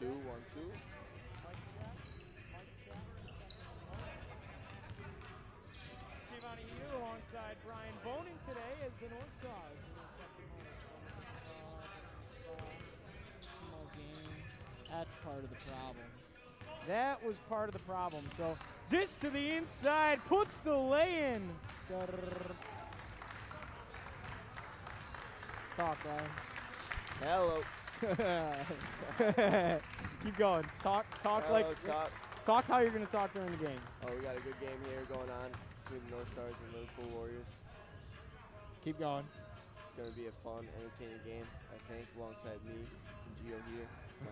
2, 1, 2. Giovanni here alongside Brian Bonin today as the Northstars. Small game. That's part of the problem. That was part of the problem. So this to the inside puts the lay-in. Talk, Brian. Hello. Keep going. Talk Hello, talk how you're going to talk during the game. Oh, we got a good game here going on between the Northstars and Liverpool Warriors. Keep going. It's going to be a fun, entertaining game, I think, alongside me and Gio here,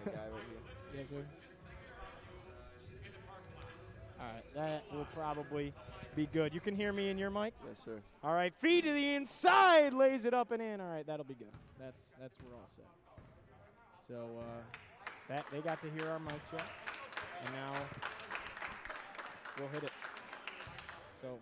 my guy right here. Yes, sir. All right, that will probably be good. You can hear me in your mic? Yes, sir. All right, feed to the inside, lays it up and in. All right, that'll be good. That's we're all set. So that they got to hear our mic check, and now we'll hit it. So.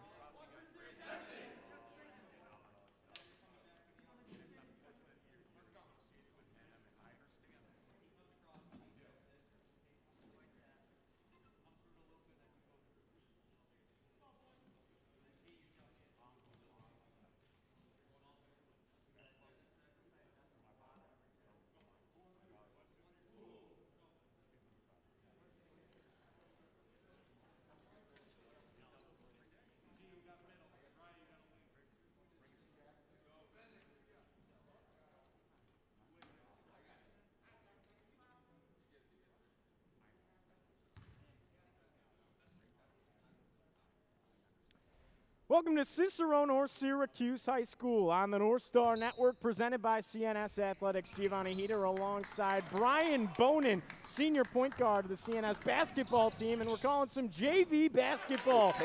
Welcome to Cicerone or Syracuse High School on the Northstar Network, presented by CNS Athletics. Giovanni Heater alongside Brian Bonin, senior point guard of the CNS basketball team, and we're calling some JV basketball.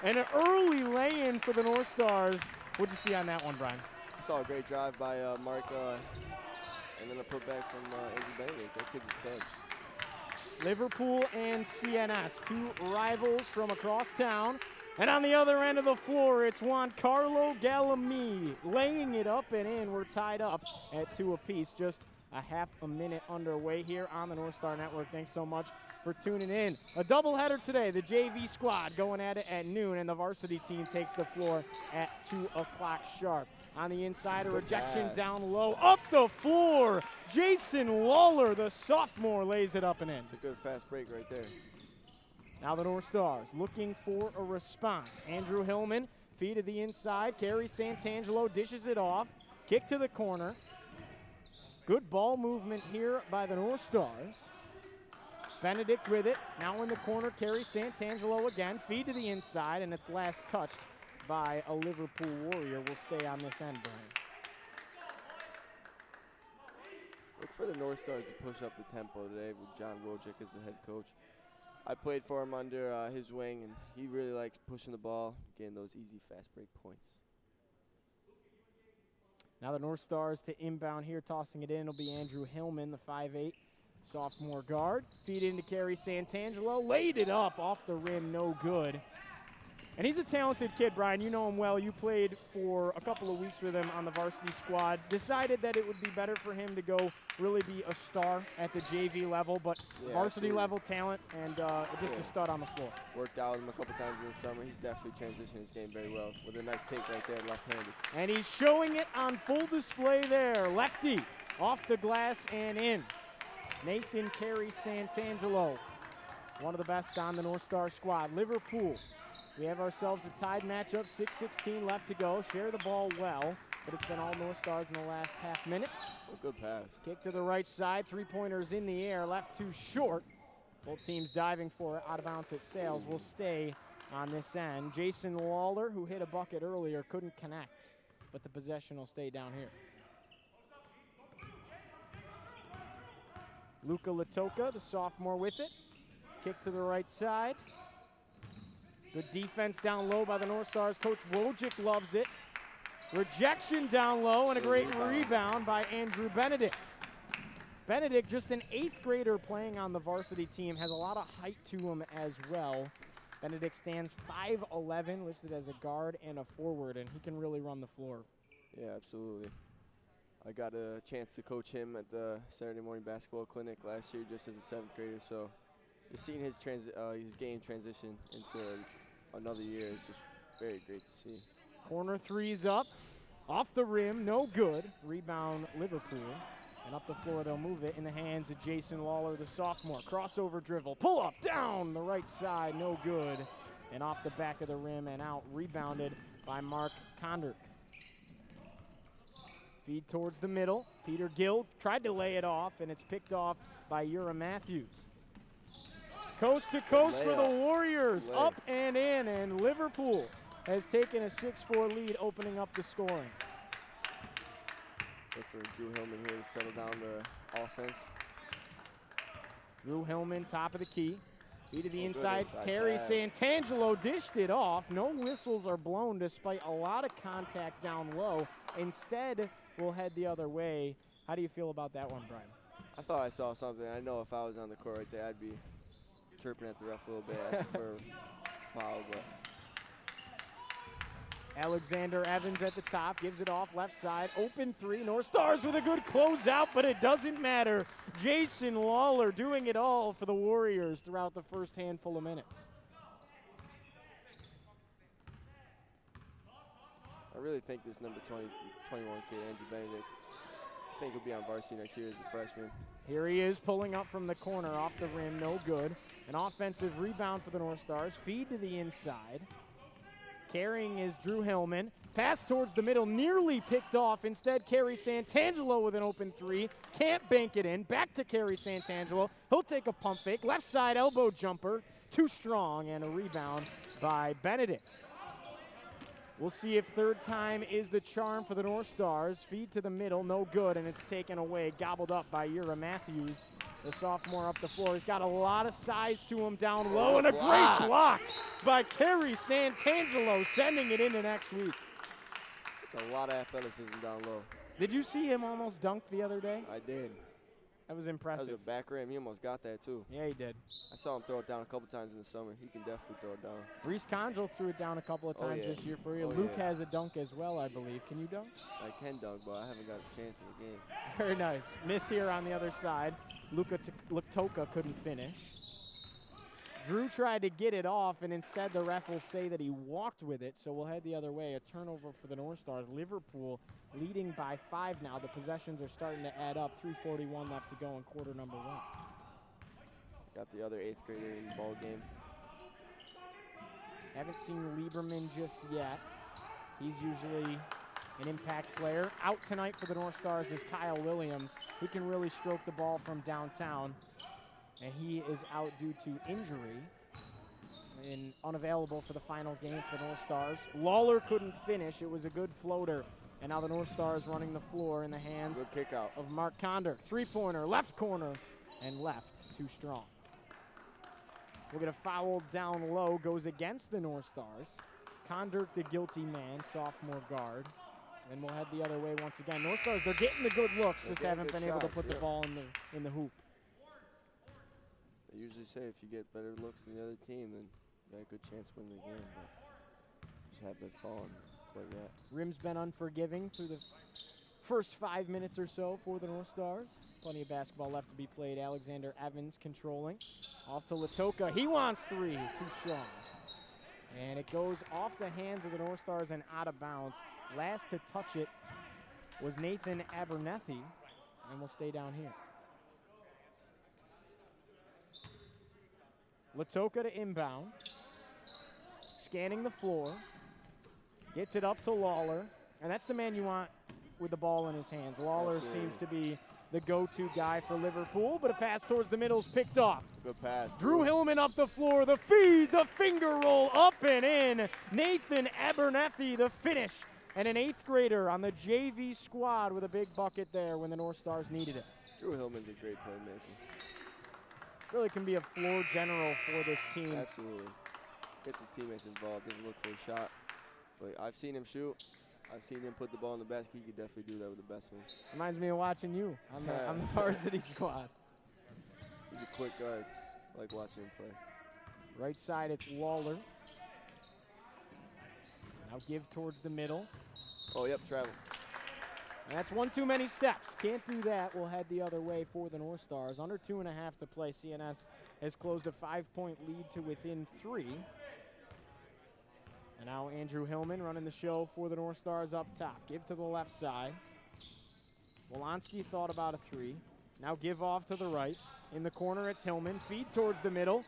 And an early lay-in for the Northstars. What'd you see on that one, Brian? I saw a great drive by Mark, and then a putback from Andrew Benedict. That kid's a stud. Liverpool and CNS, two rivals from across town. And on the other end of the floor, it's Juan Carlo Galami laying it up and in. We're tied up at 2 apiece. Just a half a minute underway here on the Northstar Network. Thanks so much for tuning in. A doubleheader today. The JV squad going at it at noon, and the varsity team takes the floor at 2 o'clock sharp. On the inside, a rejection down low. Up the floor, Jason Lawler, the sophomore, lays it up and in. It's a good fast break right there. Now the Northstars looking for a response. Andrew Hillman, feed to the inside. Kerry Santangelo dishes it off. Kick to the corner. Good ball movement here by the Northstars. Benedict with it. Now in the corner, Kerry Santangelo again. Feed to the inside, and it's last touched by a Liverpool Warrior. We'll stay on this end, Brian. Look for the Northstars to push up the tempo today with John Wojcik as the head coach. I played for him under his wing, and he really likes pushing the ball, getting those easy fast break points. Now the Northstars to inbound here, tossing it in will be Andrew Hillman, the 5'8" sophomore guard. Feed into Kerry Santangelo, laid it up off the rim, no good. And he's a talented kid, Brian. You know him well. You played for a couple of weeks with him on the varsity squad. Decided that it would be better for him to go really be a star at the JV level, but varsity level talent and just a stud on the floor. Worked out with him a couple times in the summer. He's definitely transitioned his game very well with a nice take right there, left-handed. And he's showing it on full display there. Lefty off the glass and in. Nathan Kerry Santangelo, one of the best on the Northstar squad. Liverpool. We have ourselves a tied matchup, 6:16 left to go. Share the ball well, but it's been all Northstars in the last half minute. Oh, good pass. Kick to the right side, three-pointers in the air, left too short. Both teams diving for it, out of bounds at Sales. Will stay on this end. Jason Lawler, who hit a bucket earlier, couldn't connect, but the possession will stay down here. Luka Latoka, the sophomore, with it. Kick to the right side. Good defense down low by the Northstars. Coach Wojcik loves it. Rejection down low and a great rebound by Andrew Benedict. Benedict, just an 8th grader playing on the varsity team, has a lot of height to him as well. Benedict stands 5'11", listed as a guard and a forward, and he can really run the floor. Yeah, absolutely. I got a chance to coach him at the Saturday morning basketball clinic last year just as a 7th grader. So just seeing his game transition into another year is just very great to see. Corner three's up. Off the rim, no good. Rebound Liverpool. And up the floor, they'll move it in the hands of Jason Lawler, the sophomore. Crossover dribble, pull up, down the right side, no good. And off the back of the rim and out, rebounded by Mark Condert. Feed towards the middle. Peter Gill tried to lay it off, and it's picked off by Ura Matthews. Coast to coast for the Warriors, up and in, and Liverpool has taken a 6-4 lead, opening up the scoring. Look for Drew Hillman here to settle down the offense. Drew Hillman, top of the key. Feed to the inside. Kerry Santangelo dished it off. No whistles are blown despite a lot of contact down low. Instead, we'll head the other way. How do you feel about that one, Brian? I thought I saw something. I know if I was on the court right there, I'd be chirping at the ref a little bit, asking for a foul, but Alexander Evans at the top, gives it off left side, open three. Northstars with a good closeout, but it doesn't matter. Jason Lawler doing it all for the Warriors throughout the first handful of minutes. I really think this number 21 kid, Andrew Benedict, I think he'll be on varsity next year as a freshman. Here he is pulling up from the corner off the rim, no good. An offensive rebound for the Northstars. Feed to the inside. Carrying is Drew Hillman. Pass towards the middle, nearly picked off. Instead, Kerry Santangelo with an open three. Can't bank it in. Back to Kerry Santangelo. He'll take a pump fake. Left side elbow jumper. Too strong, and a rebound by Benedict. We'll see if third time is the charm for the Northstars. Feed to the middle, no good, and it's taken away, gobbled up by Ura Matthews, the sophomore up the floor. He's got a lot of size to him down low, and a great block by Kerry Santangelo, sending it into next week. It's a lot of athleticism down low. Did you see him almost dunk the other day? I did. That was impressive. That was a back rim. He almost got that, too. Yeah, he did. I saw him throw it down a couple times in the summer. He can definitely throw it down. Reese Conjo threw it down a couple of times this year for you. Luke has a dunk as well, I believe. Can you dunk? I can dunk, but I haven't got a chance in the game. Very nice. Miss here on the other side. Luka Toka couldn't finish. Drew tried to get it off, and instead the ref will say that he walked with it, so we'll head the other way. A turnover for the Northstars. Liverpool leading by 5 now. The possessions are starting to add up. 3:41 left to go in quarter number 1. Got the other 8th grader in the ball game. Haven't seen Lieberman just yet. He's usually an impact player. Out tonight for the Northstars is Kyle Williams. He can really stroke the ball from downtown, and he is out due to injury and unavailable for the final game for the Northstars. Lawler couldn't finish. It was a good floater, and now the Northstars running the floor in the hands Good kick out of Mark Condor. Three-pointer, left corner, and left, too strong. We'll get a foul down low, goes against the Northstars. Condor, the guilty man, sophomore guard. And we'll head the other way once again. Northstars, they're getting the good looks, just haven't been able to put the ball in the hoop. They usually say if you get better looks than the other team, then you got a good chance to win the game, but just haven't fallen quite yet. Rim's been unforgiving through the first 5 minutes or so for the Northstars. Plenty of basketball left to be played. Alexander Evans controlling. Off to Latoka. He wants 3. Too strong. And it goes off the hands of the Northstars and out of bounds. Last to touch it was Nathan Abernethy, and we'll stay down here. Latoka to inbound. Scanning the floor. Gets it up to Lawler. And that's the man you want with the ball in his hands. Lawler seems to be the go-to guy for Liverpool, but a pass towards the middle is picked off. Good pass. Drew Hillman up the floor, the feed, the finger roll, up and in. Nathan Abernethy, the finish, and an 8th grader on the JV squad with a big bucket there when the Northstars needed it. Drew Hillman's a great playmaker. Really can be a floor general for this team. Absolutely. Gets his teammates involved, doesn't look for a shot. But I've seen him shoot. I've seen him put the ball in the basket. He could definitely do that with the best one. Reminds me of watching you on the varsity squad. He's a quick guard. I like watching him play. Right side, it's Lawler. Now give towards the middle. Oh, yep, travel. That's one too many steps. Can't do that. We'll head the other way for the North Stars. Under 2.5 to play. CNS has closed a 5-point lead to within 3. And now Andrew Hillman running the show for the North Stars up top. Give to the left side. Wolanski thought about a 3. Now give off to the right. In the corner, it's Hillman. Feed towards the middle.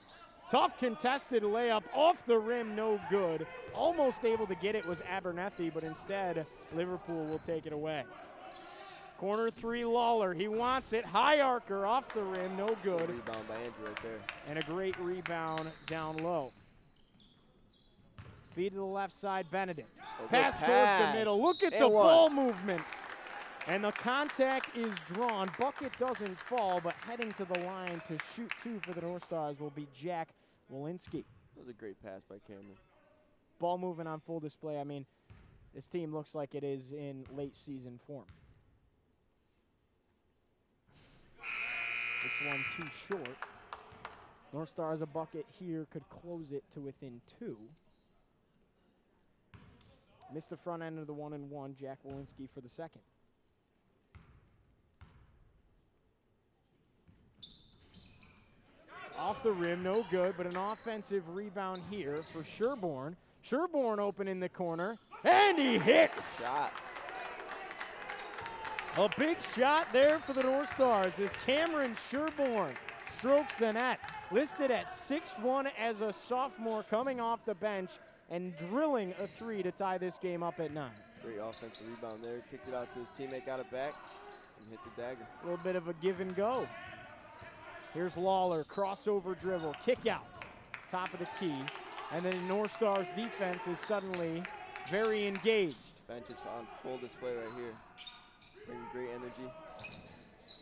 Tough contested layup off the rim, no good. Almost able to get it was Abernethy, but instead Liverpool will take it away. Corner 3, Lawler. He wants it. High arcer off the rim, no good. Rebound by Andrew right there. And a great rebound down low. Feed to the left side, Benedict. Pass towards the middle. Look at the ball movement. And the contact is drawn. Bucket doesn't fall, but heading to the line to shoot 2 for the North Stars will be Jack Wolinski. That was a great pass by Cameron. Ball movement on full display. I mean, this team looks like it is in late season form. This one too short. North Stars a bucket here could close it to within 2. Missed the front end of the 1-and-1. Jack Wolinski for the second. Off the rim, no good, but an offensive rebound here for Sherborne. Sherborne open in the corner, and he hits! Shot. A big shot there for the North Stars as Cameron Sherborne strokes the net. Listed at 6'1" as a sophomore coming off the bench and drilling a 3 to tie this game up at 9. Great offensive rebound there. Kicked it out to his teammate, got it back, and hit the dagger. A little bit of a give and go. Here's Lawler, crossover dribble, kick out, top of the key. And then North Stars defense is suddenly very engaged. Bench is on full display right here. Bringing great energy.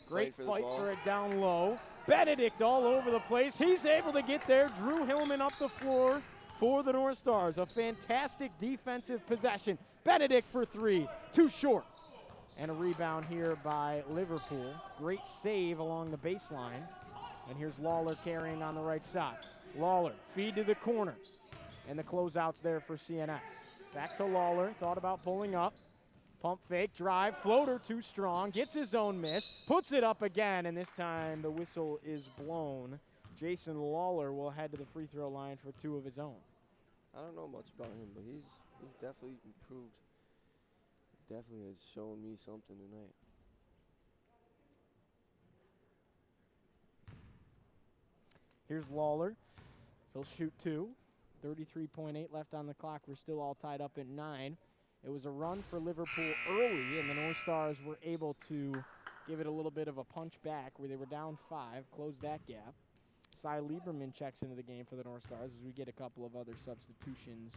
Great fight for it down low. Benedict all over the place. He's able to get there. Drew Hillman up the floor for the North Stars. A fantastic defensive possession. Benedict for 3, too short. And a rebound here by Liverpool. Great save along the baseline. And here's Lawler carrying on the right side. Lawler, feed to the corner. And the closeouts there for CNS. Back to Lawler, thought about pulling up. Pump fake, drive, floater too strong. Gets his own miss, puts it up again, and this time the whistle is blown. Jason Lawler will head to the free throw line for 2 of his own. I don't know much about him, but he's definitely improved. Definitely has shown me something tonight. Here's Lawler. He'll shoot 2. 33.8 left on the clock. We're still all tied up at 9. It was a run for Liverpool early, and the North Stars were able to give it a little bit of a punch back where they were down 5, close that gap. Cy Lieberman checks into the game for the North Stars as we get a couple of other substitutions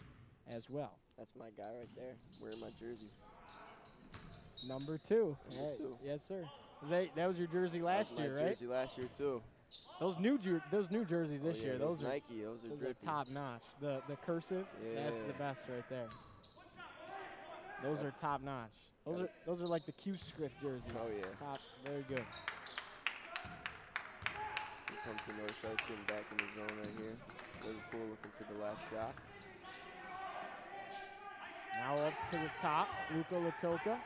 as well. That's my guy right there, wearing my jersey. Number 2. Number 2. Yes, sir. That was your jersey last year, right? Jersey last year too. Those new jerseys this year, those are Nike. Those are top notch. The cursive, that's the best right there. Those are top notch. Those are like the Q script jerseys. Oh yeah. Top, very good. Here comes the North Star sitting back in the zone right here. Liverpool looking for the last shot. Now up to the top, Luka Latoka.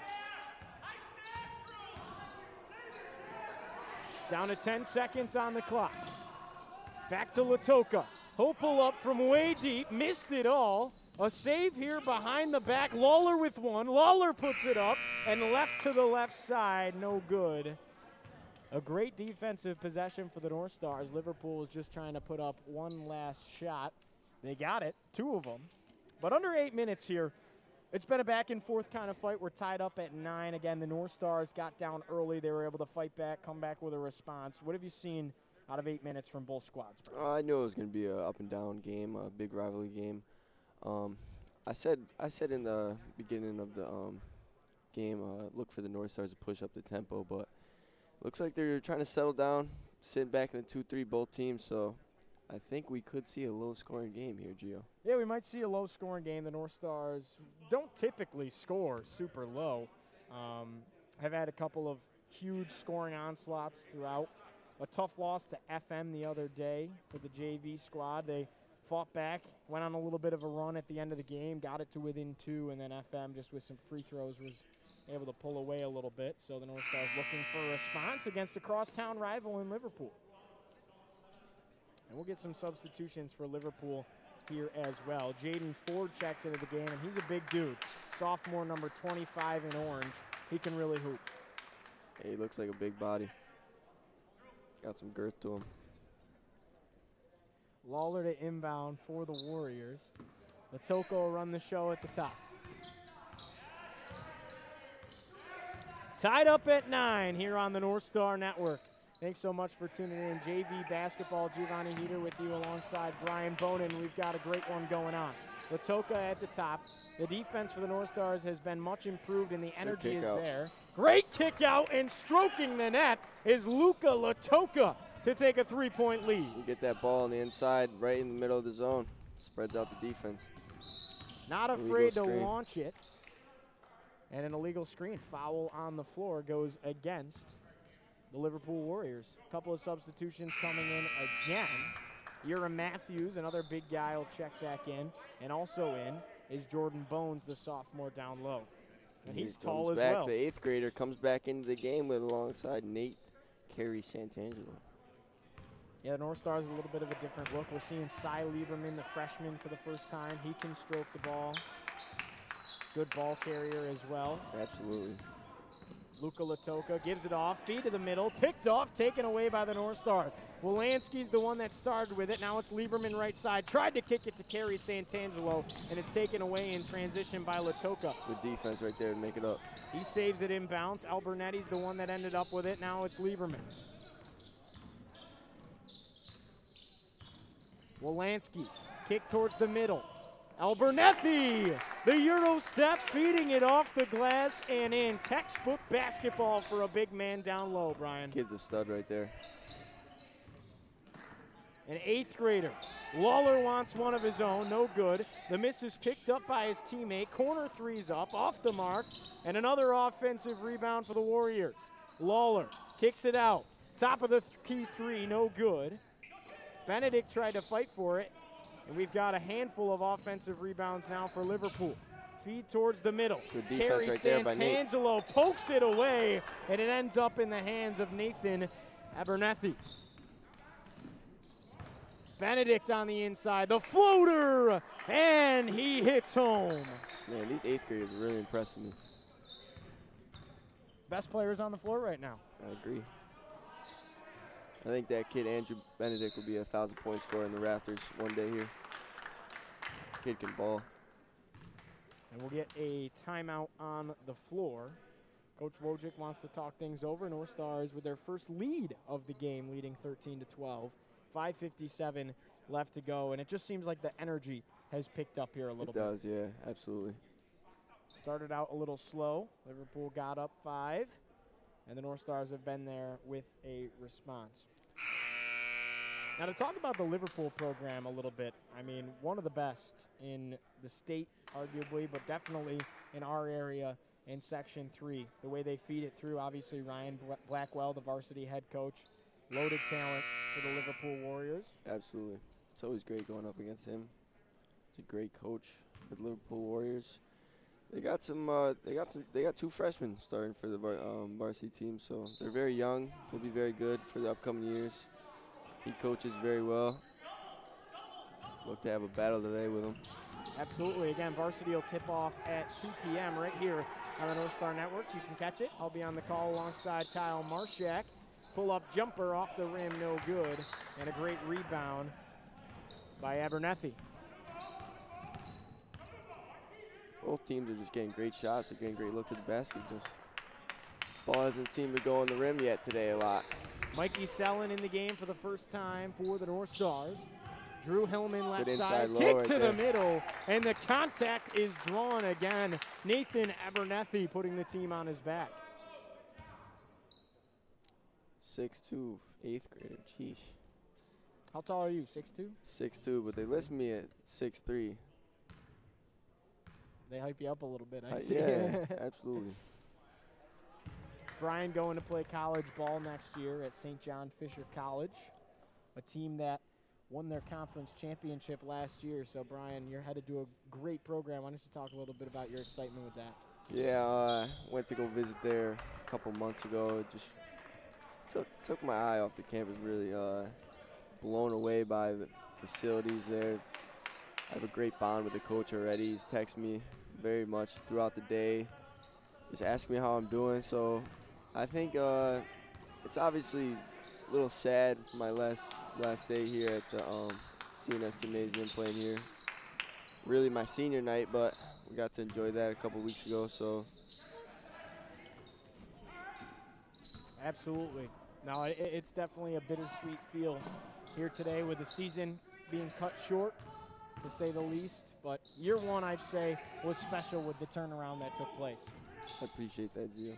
Down to 10 seconds on the clock. Back to Latoka. He'll pull up from way deep, missed it all. A save here behind the back. Lawler with 1. Lawler puts it up and left to the left side, no good. A great defensive possession for the North Stars. Liverpool is just trying to put up one last shot. They got it, 2 of them. But under 8 minutes here, it's been a back and forth kind of fight. We're tied up at 9. Again, the North Stars got down early. They were able to fight back, come back with a response. What have you seen out of 8 minutes from both squads, bro? I knew it was going to be an up and down game, a big rivalry game. I said in the beginning of the game, look for the North Stars to push up the tempo, but looks like they're trying to settle down, sitting back in the 2-3 both teams. So I think we could see a low-scoring game here, Gio. Yeah, we might see a low-scoring game. The North Stars don't typically score super low. Have had a couple of huge scoring onslaughts throughout. A tough loss to FM the other day for the JV squad. They fought back, went on a little bit of a run at the end of the game, got it to within 2, and then FM just with some free throws was able to pull away a little bit. So the North Stars looking for a response against a crosstown rival in Liverpool. And we'll get some substitutions for Liverpool here as well. Jaden Ford checks into the game, and he's a big dude. Sophomore, number 25 in orange. He can really hoop. Hey, he looks like a big body. Got some girth to him. Lawler to inbound for the Warriors. Latoko will run the show at the top. Tied up at 9 here on the North Star Network. Thanks so much for tuning in. JV Basketball, Giovanni Heater with you alongside Brian Bonin. We've got a great one going on. Latoka at the top. The defense for the North Stars has been much improved, and the energy is there. Great kick out, and stroking the net is Luka Latoka to take a 3-point lead. You get that ball on the inside, right in the middle of the zone. Spreads out the defense. Not afraid to launch it. And an illegal screen. Foul on the floor goes against the Liverpool Warriors. A couple of substitutions coming in again. Ura Matthews, another big guy, will check back in. And also in is Jordan Bones, the sophomore down low. And he's tall as well. The 8th grader comes back into the game with alongside Nate Carey Santangelo. Yeah, the North Stars a little bit of a different look. We're seeing Cy Lieberman, the freshman, for the first time. He can stroke the ball. Good ball carrier as well. Absolutely. Luka Latoka gives it off, feed to the middle, picked off, taken away by the North Stars. Wolanski's the one that started with it. Now it's Lieberman right side. Tried to kick it to Carey Santangelo, and it's taken away in transition by Latoka. Good defense right there to make it up. He saves it inbounds. Albernetti's the one that ended up with it. Now it's Lieberman. Wolanski, kick towards the middle. Albernetti, the Euro step, feeding it off the glass and in. Textbook basketball for a big man down low, Brian. Kid's a stud right there. An 8th grader. Lawler wants one of his own, no good. The miss is picked up by his teammate. Corner three's up, off the mark, and another offensive rebound for the Warriors. Lawler kicks it out. Top of the key three, no good. Benedict tried to fight for it. And we've got a handful of offensive rebounds now for Liverpool. Feed towards the middle. Good defense right there by Nate. Santangelo pokes it away, and it ends up in the hands of Nathan Abernethy. Benedict on the inside, the floater, and he hits home. Man, these 8th graders are really impressing me. Best players on the floor right now. I agree. I think that kid, Andrew Benedict, will be a 1,000-point scorer in the rafters one day here. Kid can ball. And we'll get a timeout on the floor. Coach Wojcik wants to talk things over. North Stars with their first lead of the game, leading 13-12. 5:57 left to go, and it just seems like the energy has picked up here a little bit. It does, yeah, absolutely. Started out a little slow. Liverpool got up 5, and the North Stars have been there with a response. Now, to talk about the Liverpool program a little bit, I mean, one of the best in the state, arguably, but definitely in our area in Section 3. The way they feed it through, obviously, Ryan Blackwell, the varsity head coach, loaded talent for the Liverpool Warriors. Absolutely. It's always great going up against him. He's a great coach for the Liverpool Warriors. They got two freshmen starting for the varsity team, so they're very young. They'll be very good for the upcoming years. He coaches very well. Look to have a battle today with him. Absolutely. Again, varsity will tip off at 2 p.m. right here on the North Star Network. You can catch it. I'll be on the call alongside Kyle Marshak. Pull-up jumper off the rim, no good. And a great rebound by Abernethy. Both teams are just getting great shots. They're getting great looks at the basket. Just ball hasn't seemed to go on the rim yet today a lot. Mikey Sellen in the game for the first time for the North Stars. Drew Hillman left side, kick right to the middle, and the contact is drawn again. Nathan Abernethy putting the team on his back. 6'2", 8th grader, sheesh. How tall are you, 6'2"? 6'2", but they list me at 6'3". They hype you up a little bit, I see. Yeah, absolutely. Brian going to play college ball next year at St. John Fisher College, a team that won their conference championship last year. So, Brian, you're headed to a great program. Why don't you talk a little bit about your excitement with that? Yeah, went to go visit there a couple months ago. Just took my eye off the campus. Really blown away by the facilities there. I have a great bond with the coach already. He's texted me very much throughout the day, just asking me how I'm doing. So I think it's obviously a little sad for my last day here at the CNS Gymnasium playing here. Really my senior night, but we got to enjoy that a couple weeks ago. So Absolutely. No, it's definitely a bittersweet feel here today with the season being cut short, to say the least. But year one, I'd say, was special with the turnaround that took place. I appreciate that, Gio.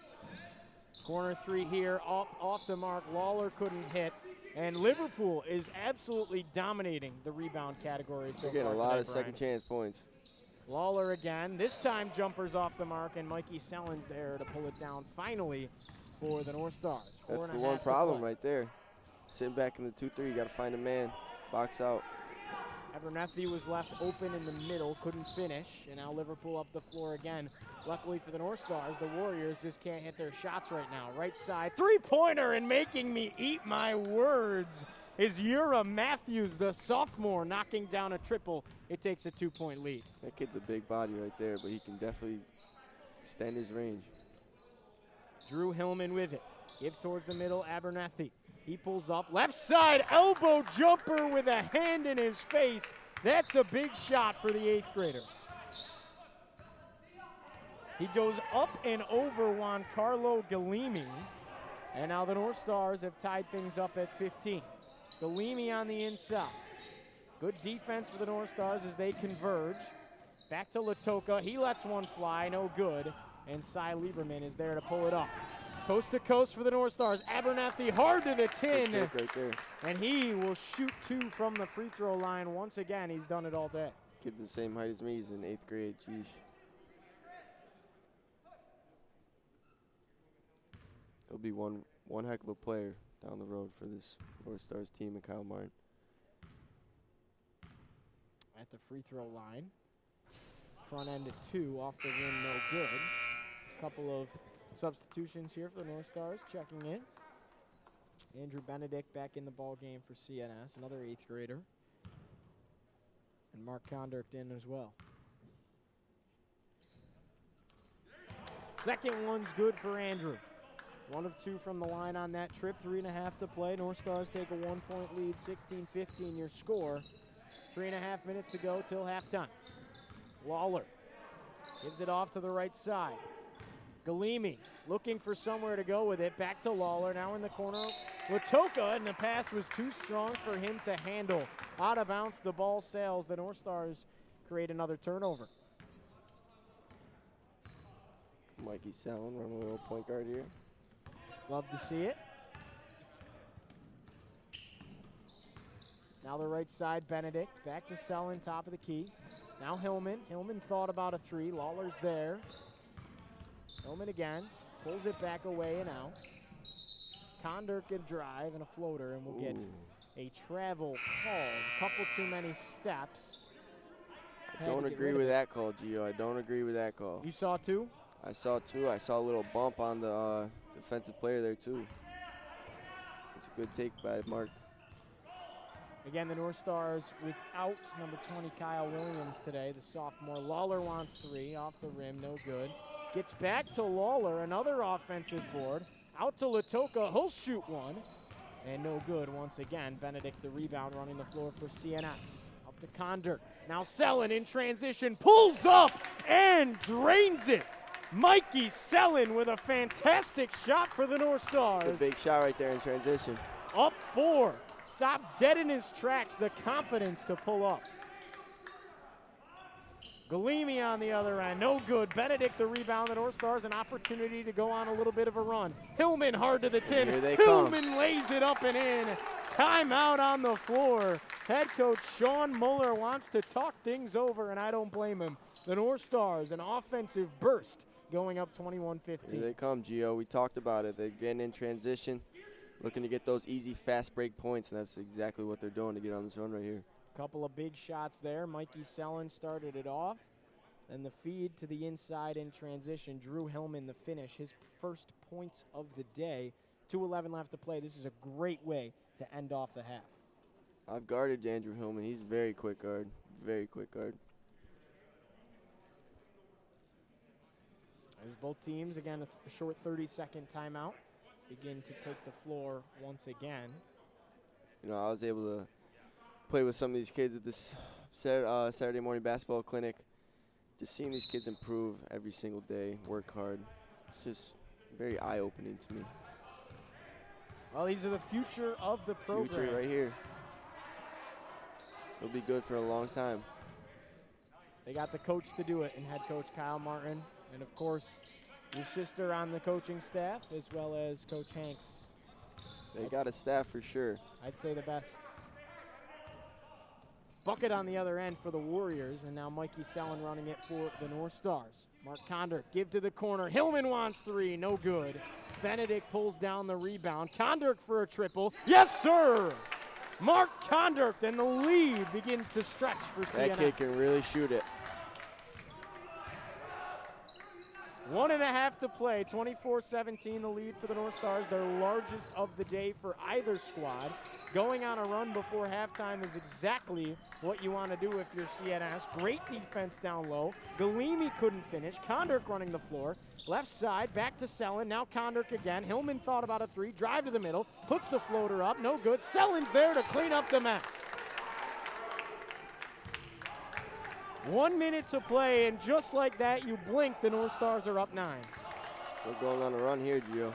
Corner three here, off the mark. Lawler couldn't hit. And Liverpool is absolutely dominating the rebound category so far We're getting a lot today, of second chance points. Lawler again. This time jumpers off the mark, and Mikey Sellen's there to pull it down finally for the North Stars. That's the one problem right there. Sitting back in the 2-3, you got to find a man. Box out. Abernethy was left open in the middle, couldn't finish, and now Liverpool up the floor again. Luckily for the North Stars, the Warriors just can't hit their shots right now. Right side, three-pointer, and making me eat my words is Ura Matthews, the sophomore, knocking down a triple. It takes a 2-point lead. That kid's a big body right there, but he can definitely extend his range. Drew Hillman with it. Give towards the middle, Abernethy. He pulls up, left side, elbow jumper with a hand in his face. That's a big shot for the 8th grader. He goes up and over Juan Carlo Galimi. And now the North Stars have tied things up at 15. Galimi on the inside. Good defense for the North Stars as they converge. Back to Latoka. He lets one fly, no good. And Cy Lieberman is there to pull it up. Coast to coast for the North Stars. Abernethy hard to the tin. Right there. And he will shoot 2 from the free throw line once again. He's done it all day. Kid's the same height as me. He's in 8th grade. Jeez. He'll be one heck of a player down the road for this North Stars team and Kyle Martin. At the free throw line. Front end at 2, off the rim, no good. A couple of substitutions here for the North Stars, checking in. Andrew Benedict back in the ball game for CNS, another 8th grader. And Mark Condirk in as well. Second one's good for Andrew. 1 of 2 from the line on that trip, 3.5 to play. North Stars take a 1-point lead, 16-15 your score. 3.5 minutes to go till halftime. Lawler gives it off to the right side. Galimi looking for somewhere to go with it. Back to Lawler, now in the corner. Latoka, and the pass was too strong for him to handle. Out of bounds, the ball sails. The North Stars create another turnover. Mikey Sellen running a little point guard here. Love to see it. Now the right side, Benedict. Back to Sellen, top of the key. Now Hillman. Hillman thought about a 3. Lawler's there. Hillman again. Pulls it back away and out. Condirk a drive and a floater, and we'll get a travel call. Couple too many steps. I don't agree with that call, Gio. I don't agree with that call. You saw 2? I saw 2. I saw a little bump on the defensive player there, too. It's a good take by Mark. Again, the North Stars without number 20, Kyle Williams today, the sophomore. Lawler wants 3, off the rim, no good. Gets back to Lawler, another offensive board. Out to Latoka, he'll shoot 1. And no good once again. Benedict, the rebound, running the floor for CNS. Up to Condirk. Now Sellen in transition, pulls up and drains it. Mikey Sellen with a fantastic shot for the North Stars. It's a big shot right there in transition. Up 4. Stopped dead in his tracks, the confidence to pull up. Galimi on the other end, no good. Benedict the rebound, the North Stars an opportunity to go on a little bit of a run. Hillman hard to the tin. Here they Hillman come. lays it up and in. Timeout on the floor. Head coach Sean Muller wants to talk things over, and I don't blame him. The North Stars, an offensive burst, going up 21-15. Here they come, Gio. We talked about it. They're getting in transition, looking to get those easy, fast break points, and that's exactly what they're doing to get on this run right here. Couple of big shots there. Mikey Sellen started it off. And the feed to the inside in transition. Drew Hillman, the finish, his first points of the day. 2:11 left to play. This is a great way to end off the half. I've guarded Andrew Hillman. He's a very quick guard. Very quick guard. As both teams, again, a short 30-second timeout, begin to take the floor once again. You know, I was able to play with some of these kids at this Saturday morning basketball clinic. Just seeing these kids improve every single day, work hard. It's just very eye-opening to me. Well, these are the future of the program. Future right here. They'll be good for a long time. They got the coach to do it, and head coach Kyle Martin. And, of course, your sister on the coaching staff, as well as Coach Hanks. They got a staff for sure. I'd say the best. Bucket on the other end for the Warriors, and now Mikey Sellen running it for the North Stars. Mark Condor, give to the corner. Hillman wants three, no good. Benedict pulls down the rebound. Condor for a triple. Yes, sir! Mark Condor, and the lead begins to stretch for CNS. That kid can really shoot it. 1.5 to play, 24-17 the lead for the North Stars, their largest of the day for either squad. Going on a run before halftime is exactly what you want to do if you're CNS. Great defense down low. Galimi couldn't finish. Kondrk running the floor. Left side, back to Sellen. Now Kondrk again. Hillman thought about a three. Drive to the middle. Puts the floater up. No good. Sellen's there to clean up the mess. 1 minute to play, and just like that, you blink, the North Stars are up 9. We're going on a run here, Gio.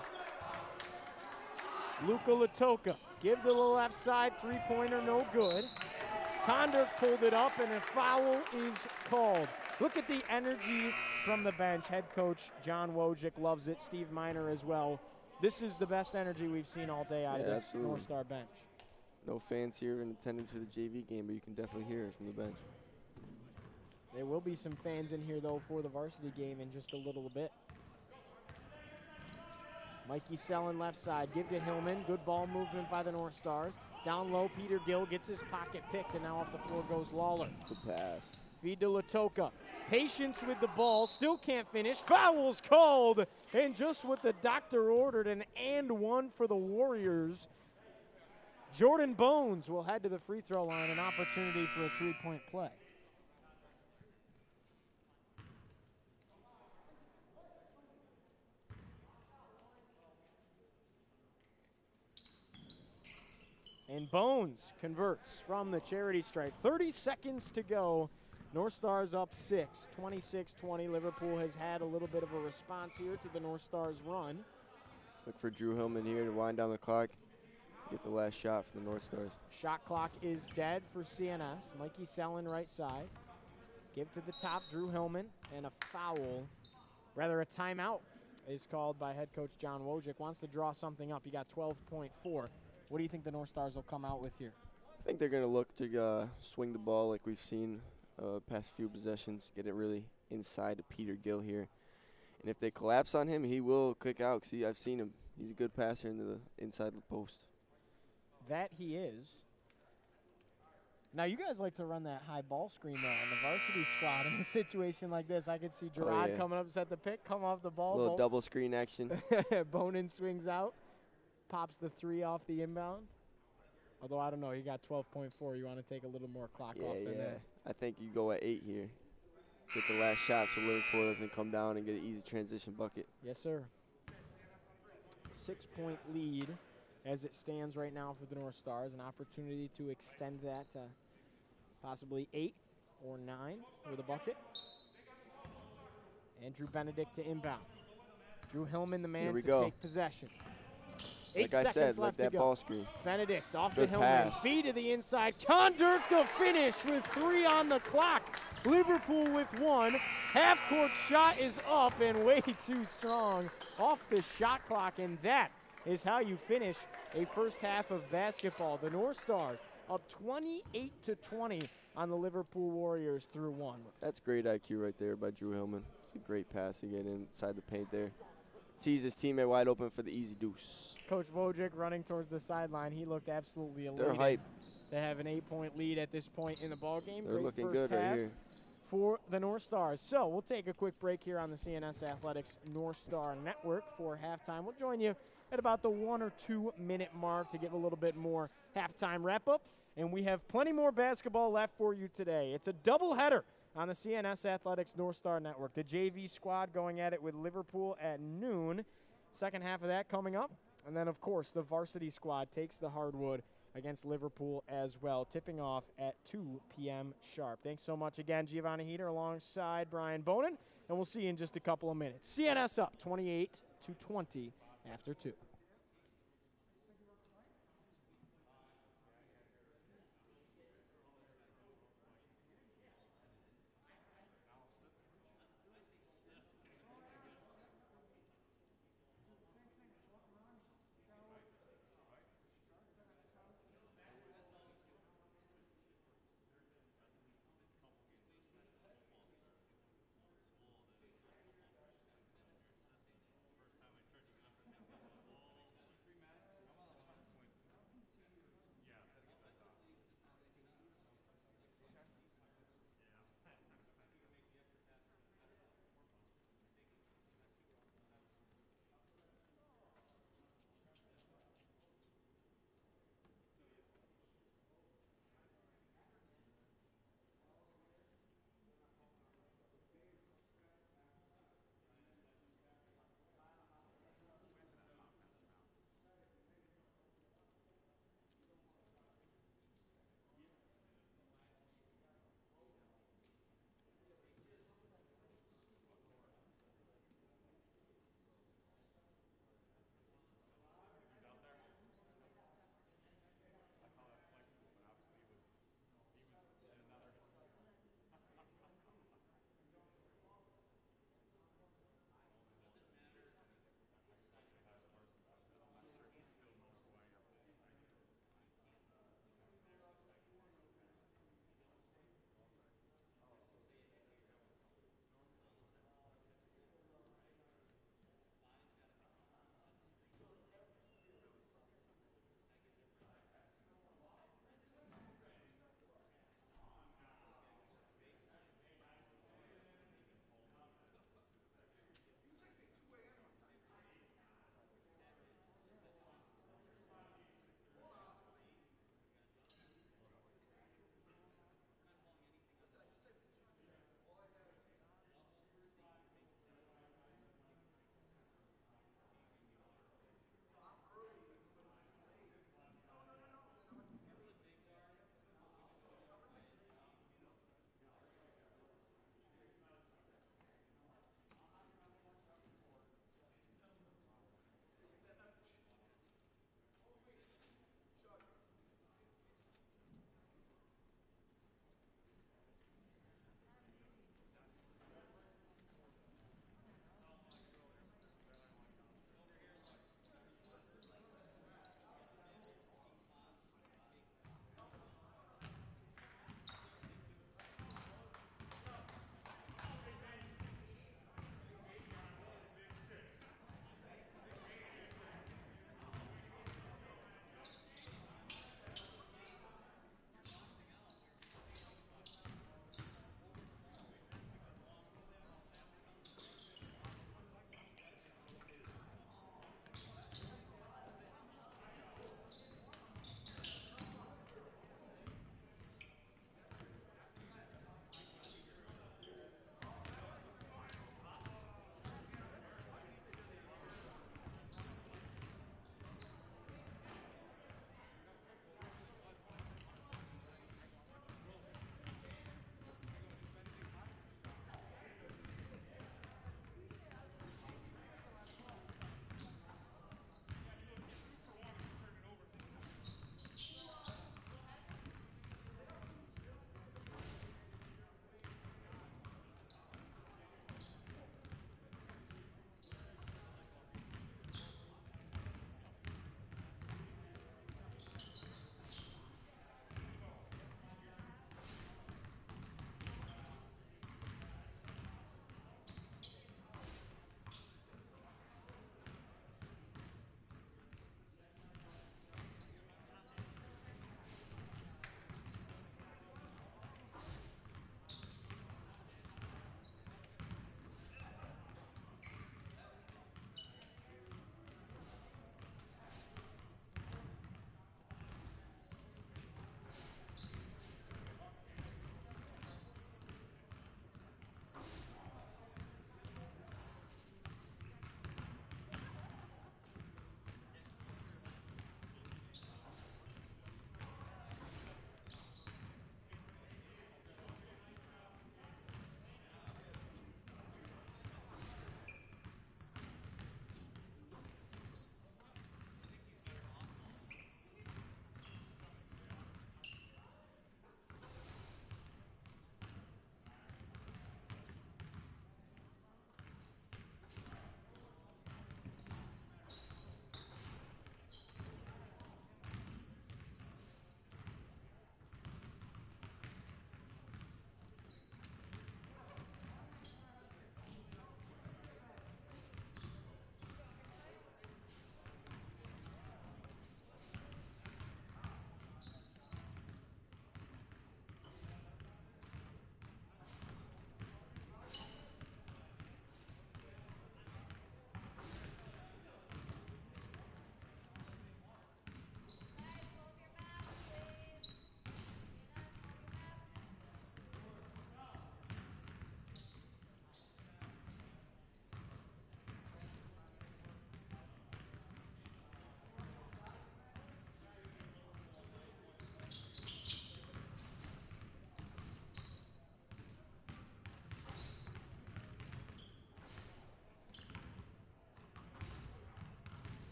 Luka Latoka, give to the left side, three-pointer, no good. Kondrk pulled it up, and a foul is called. Look at the energy from the bench. Head coach John Wojcik loves it. Steve Miner as well. This is the best energy we've seen all day out of this absolutely. North Star bench. No fans here in attendance for the JV game, but you can definitely hear it from the bench. There will be some fans in here, though, for the varsity game in just a little bit. Mikey Sellen left side. Give to Hillman. Good ball movement by the North Stars. Down low, Peter Gill gets his pocket picked, and now up the floor goes Lawler. Good pass. Feed to Latoka. Patience with the ball. Still can't finish. Foul's called. And just what the doctor ordered, an and one for the Warriors. Jordan Bones will head to the free throw line, an opportunity for a three-point play. And Bones converts from the charity stripe. 30 seconds to go. North Stars up 6, 26-20. Liverpool has had a little bit of a response here to the North Stars run. Look for Drew Hillman here to wind down the clock. Get the last shot for the North Stars. Shot clock is dead for CNS. Mikey Sellen right side. Give to the top, Drew Hillman. And a foul, rather a timeout, is called by head coach John Wojcik. Wants to draw something up. He got 12.4. What do you think the North Stars will come out with here? I think they're going to look to swing the ball like we've seen past few possessions, get it really inside to Peter Gill here. And if they collapse on him, he will kick out. See, I've seen him. He's a good passer into the inside of the post. That he is. Now, you guys like to run that high ball screen, though, on the varsity squad. In a situation like this, I could see Gerard coming up, set the pick, come off the ball. A little double screen action. Bonin swings out. Pops the three off the inbound. Although, I don't know, he got 12.4. You want to take a little more clock off than that. I think you go at 8 here. Get the last shot so Liverpool doesn't come down and get an easy transition bucket. Yes, sir. 6-point lead as it stands right now for the North Stars. An opportunity to extend that to possibly 8 or 9 with a bucket. Andrew Benedict to inbound. Drew Hillman, the man to take possession. 8 like seconds left let that to go. ball screen. Benedict off Good to Hillman. pass. Feed to the inside. Kondrk the finish with 3 on the clock. Liverpool with 1. Half-court shot is up and way too strong off the shot clock, and that is how you finish a first half of basketball. The North Stars up 28-20 on the Liverpool Warriors through 1. That's great IQ right there by Drew Hillman. It's a great pass to get inside the paint there. Sees his teammate wide open for the easy deuce. Coach Wojcik running towards the sideline. He looked absolutely elated. They're hype. To have an 8-point lead at this point in the ballgame. They're Great looking first good half right here. for the North Stars. So we'll take a quick break here on the CNS Athletics North Star Network for halftime. We'll join you at about the 1 or 2 minute mark to give a little bit more halftime wrap-up. And we have plenty more basketball left for you today. It's a doubleheader on the CNS Athletics North Star Network. The JV squad going at it with Liverpool at noon. Second half of that coming up. And then, of course, the varsity squad takes the hardwood against Liverpool as well, tipping off at 2 p.m. sharp. Thanks so much again, Giovanni Heater, alongside Brian Bonin, and we'll see you in just a couple of minutes. CNS up 28-20 after 2.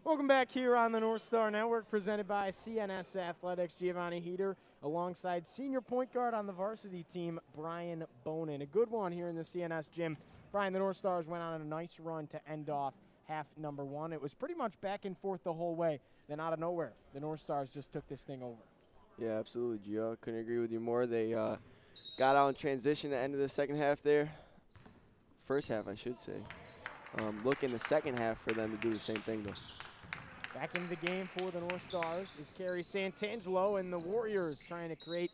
Welcome back here on the Northstar Network, presented by CNS Athletics. Giovanni Heater alongside senior point guard on the varsity team, Brian Bonin. A good one here in the CNS gym. Brian, the Northstars went on a nice run to end off half number one. It was pretty much back and forth the whole way. Then out of nowhere, the Northstars just took this thing over. Yeah, absolutely, Gio. Couldn't agree with you more. They got out in transition at the end of the second half there. First half, I should say. Look in the second half for them to do the same thing, though. Back into the game for the Northstars is Kerry Santangelo, and the Warriors trying to create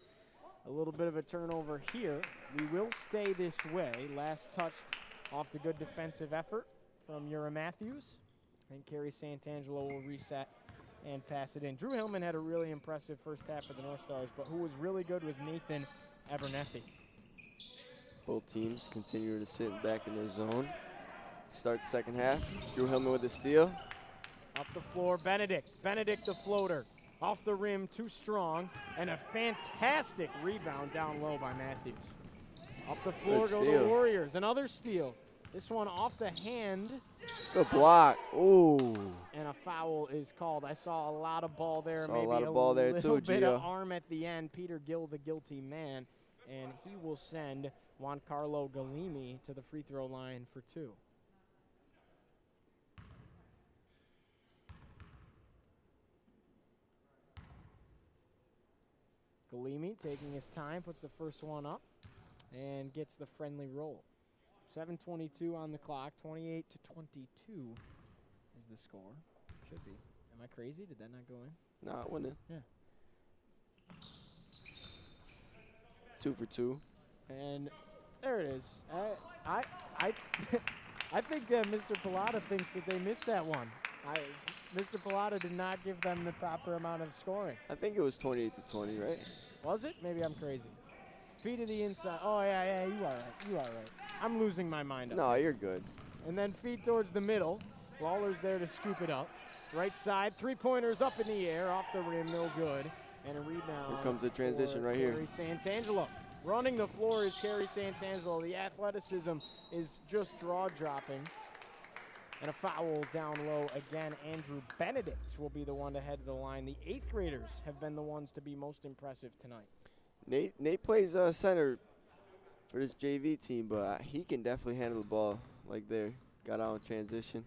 a little bit of a turnover here. We will stay this way. Last touched off the good defensive effort from Ura Matthews. And Kerry Santangelo will reset and pass it in. Drew Hillman had a really impressive first half for the Northstars, but who was really good was Nathan Abernethy. Both teams continue to sit back in their zone. Start the second half. Drew Hillman with the steal. Up the floor, Benedict. Benedict the floater. Off the rim, too strong. And a fantastic rebound down low by Matthews. Up the floor go the Warriors. Another steal. This one off the hand. Good block. Ooh. And a foul is called. I saw a lot of ball there. Maybe a lot of ball there too, little bit Gio. of arm at the end. Peter Gill, the guilty man. And he will send Juan Carlo Galimi to the free throw line for two. Galimi taking his time, puts the first one up, and gets the friendly roll. 7:22 on the clock, 28-22 is the score. Should be. Am I crazy? Did that not go in? No, it went in. Yeah. 2 for 2. And there it is. I think that Mr. Pilata thinks that they missed that one. Mr. Pilata did not give them the proper amount of scoring. I think it was 28-20, right? Was it? Maybe I'm crazy. Feed to the inside. Oh, yeah, you are right. You are right. I'm losing my mind up. No, you're good. And then feed towards the middle. Lawler's there to scoop it up. Right side, three-pointers up in the air, off the rim, no good. And a rebound. Here comes the transition right here. Kerry Santangelo. Running the floor is Kerry Santangelo. The athleticism is just draw-dropping. And a foul down low again. Andrew Benedict will be the one to head to the line. The 8th graders have been the ones to be most impressive tonight. Nate plays center for this JV team, but he can definitely handle the ball like there. Got out in transition,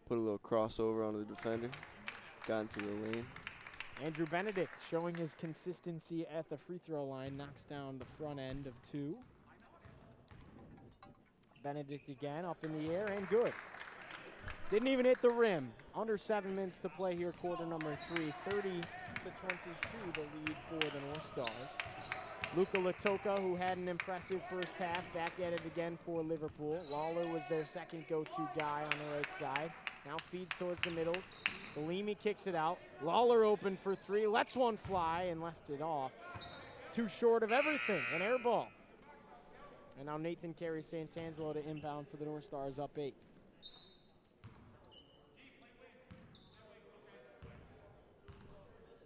put a little crossover on the defender, got into the lane. Andrew Benedict showing his consistency at the free throw line, knocks down the front end of two. Benedict again up in the air and good. Didn't even hit the rim. Under 7 minutes to play here, quarter number 3. 30-22 the lead for the Northstars. Luka Latoka, who had an impressive first half, back at it again for Liverpool. Lawler was their second go-to guy on the right side. Now feeds towards the middle. Galimi kicks it out. Lawler open for three, lets one fly and left it off. Too short of everything, an air ball. And now Nathan Kerry Santangelo to inbound for the Northstars, up 8.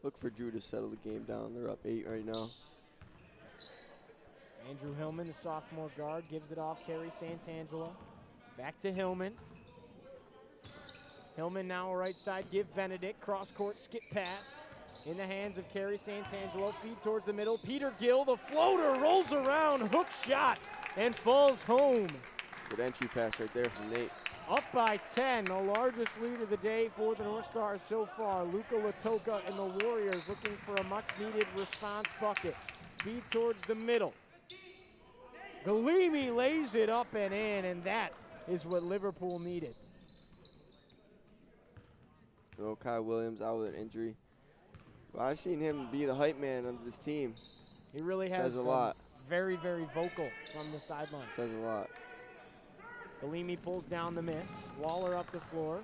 Look for Drew to settle the game down. They're up 8 right now. Andrew Hillman, the sophomore guard, gives it off. Kerry Santangelo. Back to Hillman. Hillman now right side, give Benedict. Cross-court skip pass in the hands of Kerry Santangelo. Feed towards the middle. Peter Gill, the floater, rolls around, hook shot, and falls home. Good entry pass right there from Nate. Up by 10, the largest lead of the day for the Northstars so far. Luka Latoka and the Warriors looking for a much-needed response bucket. Feed towards the middle. Galimi lays it up and in, and that is what Liverpool needed. Oh, Kai Williams out with an injury. Well, I've seen him be the hype man of this team. He really has Says a been lot. Very, very vocal from the sideline. Says a lot. Galimi pulls down the miss. Lawler up the floor.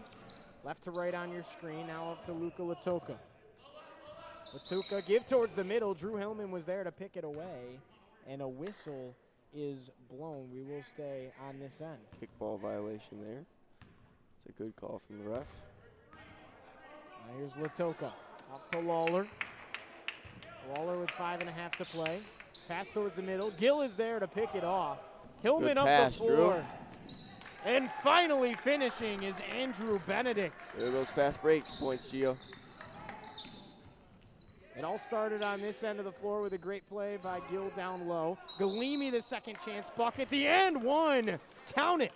Left to right on your screen. Now up to Luka Latoka. Latoka give towards the middle. Drew Hillman was there to pick it away. And a whistle is blown. We will stay on this end. Kickball violation there. It's a good call from the ref. Now here's Latoka. Off to Lawler. Lawler with 5.5 to play. Pass towards the middle. Gill is there to pick it off. Hillman Good up pass, the floor. Drew. And finally finishing is Andrew Benedict. There are those fast breaks points, Gio. It all started on this end of the floor with a great play by Gill down low. Galimi, the second chance bucket. The and one. Count it.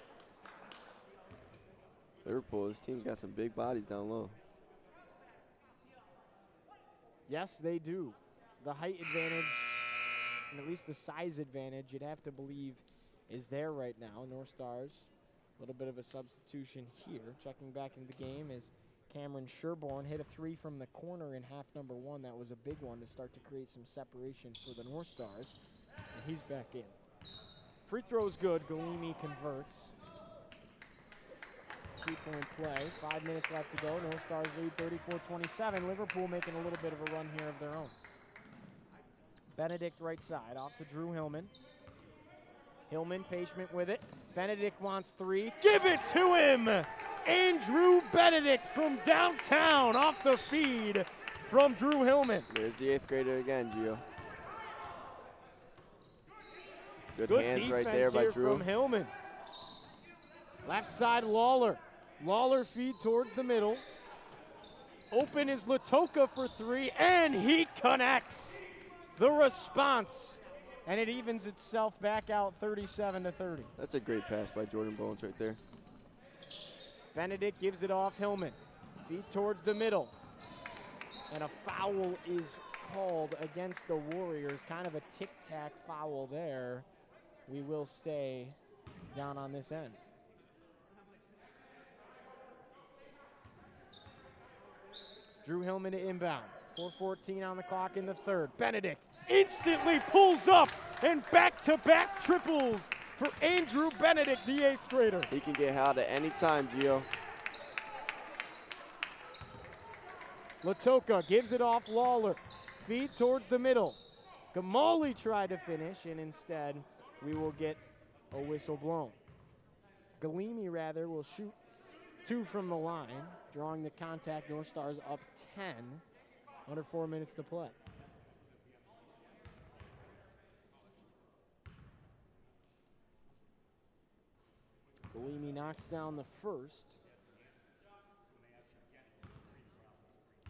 Liverpool, this team's got some big bodies down low. Yes, they do. The height advantage, and at least the size advantage, you'd have to believe is there right now. Northstars, a little bit of a substitution here. Checking back into the game is Cameron Sherborne. Hit a three from the corner in half number one. That was a big one to start to create some separation for the Northstars. And he's back in. Free throw's good. Galimi converts. 3-point play. 5 minutes left to go. Northstars lead 34-27. Liverpool making a little bit of a run here of their own. Benedict right side, off to Drew Hillman. Hillman patient with it. Benedict wants three. Give it to him! Andrew Benedict from downtown off the feed from Drew Hillman. There's the 8th grader again, Gio. Good hands right there by Drew. From Hillman. Left side, Lawler. Lawler feed towards the middle. Open is Latoka for three, and he connects. The response, and it evens itself back out 37-30. That's a great pass by Jordan Bones right there. Benedict gives it off Hillman. Feed towards the middle. And a foul is called against the Warriors. Kind of a tic-tac foul there. We will stay down on this end. Drew Hillman to inbound. 4:14 on the clock in the third. Benedict instantly pulls up and back-to-back triples for Andrew Benedict, the 8th grader. He can get hot at any time, Gio. Latoka gives it off Lawler. Feed towards the middle. Gamali tried to finish, and instead we will get a whistle blown. Galimi, rather, will shoot two from the line, drawing the contact. Northstars up 10. Under 4 minutes to play. Galimi knocks down the first.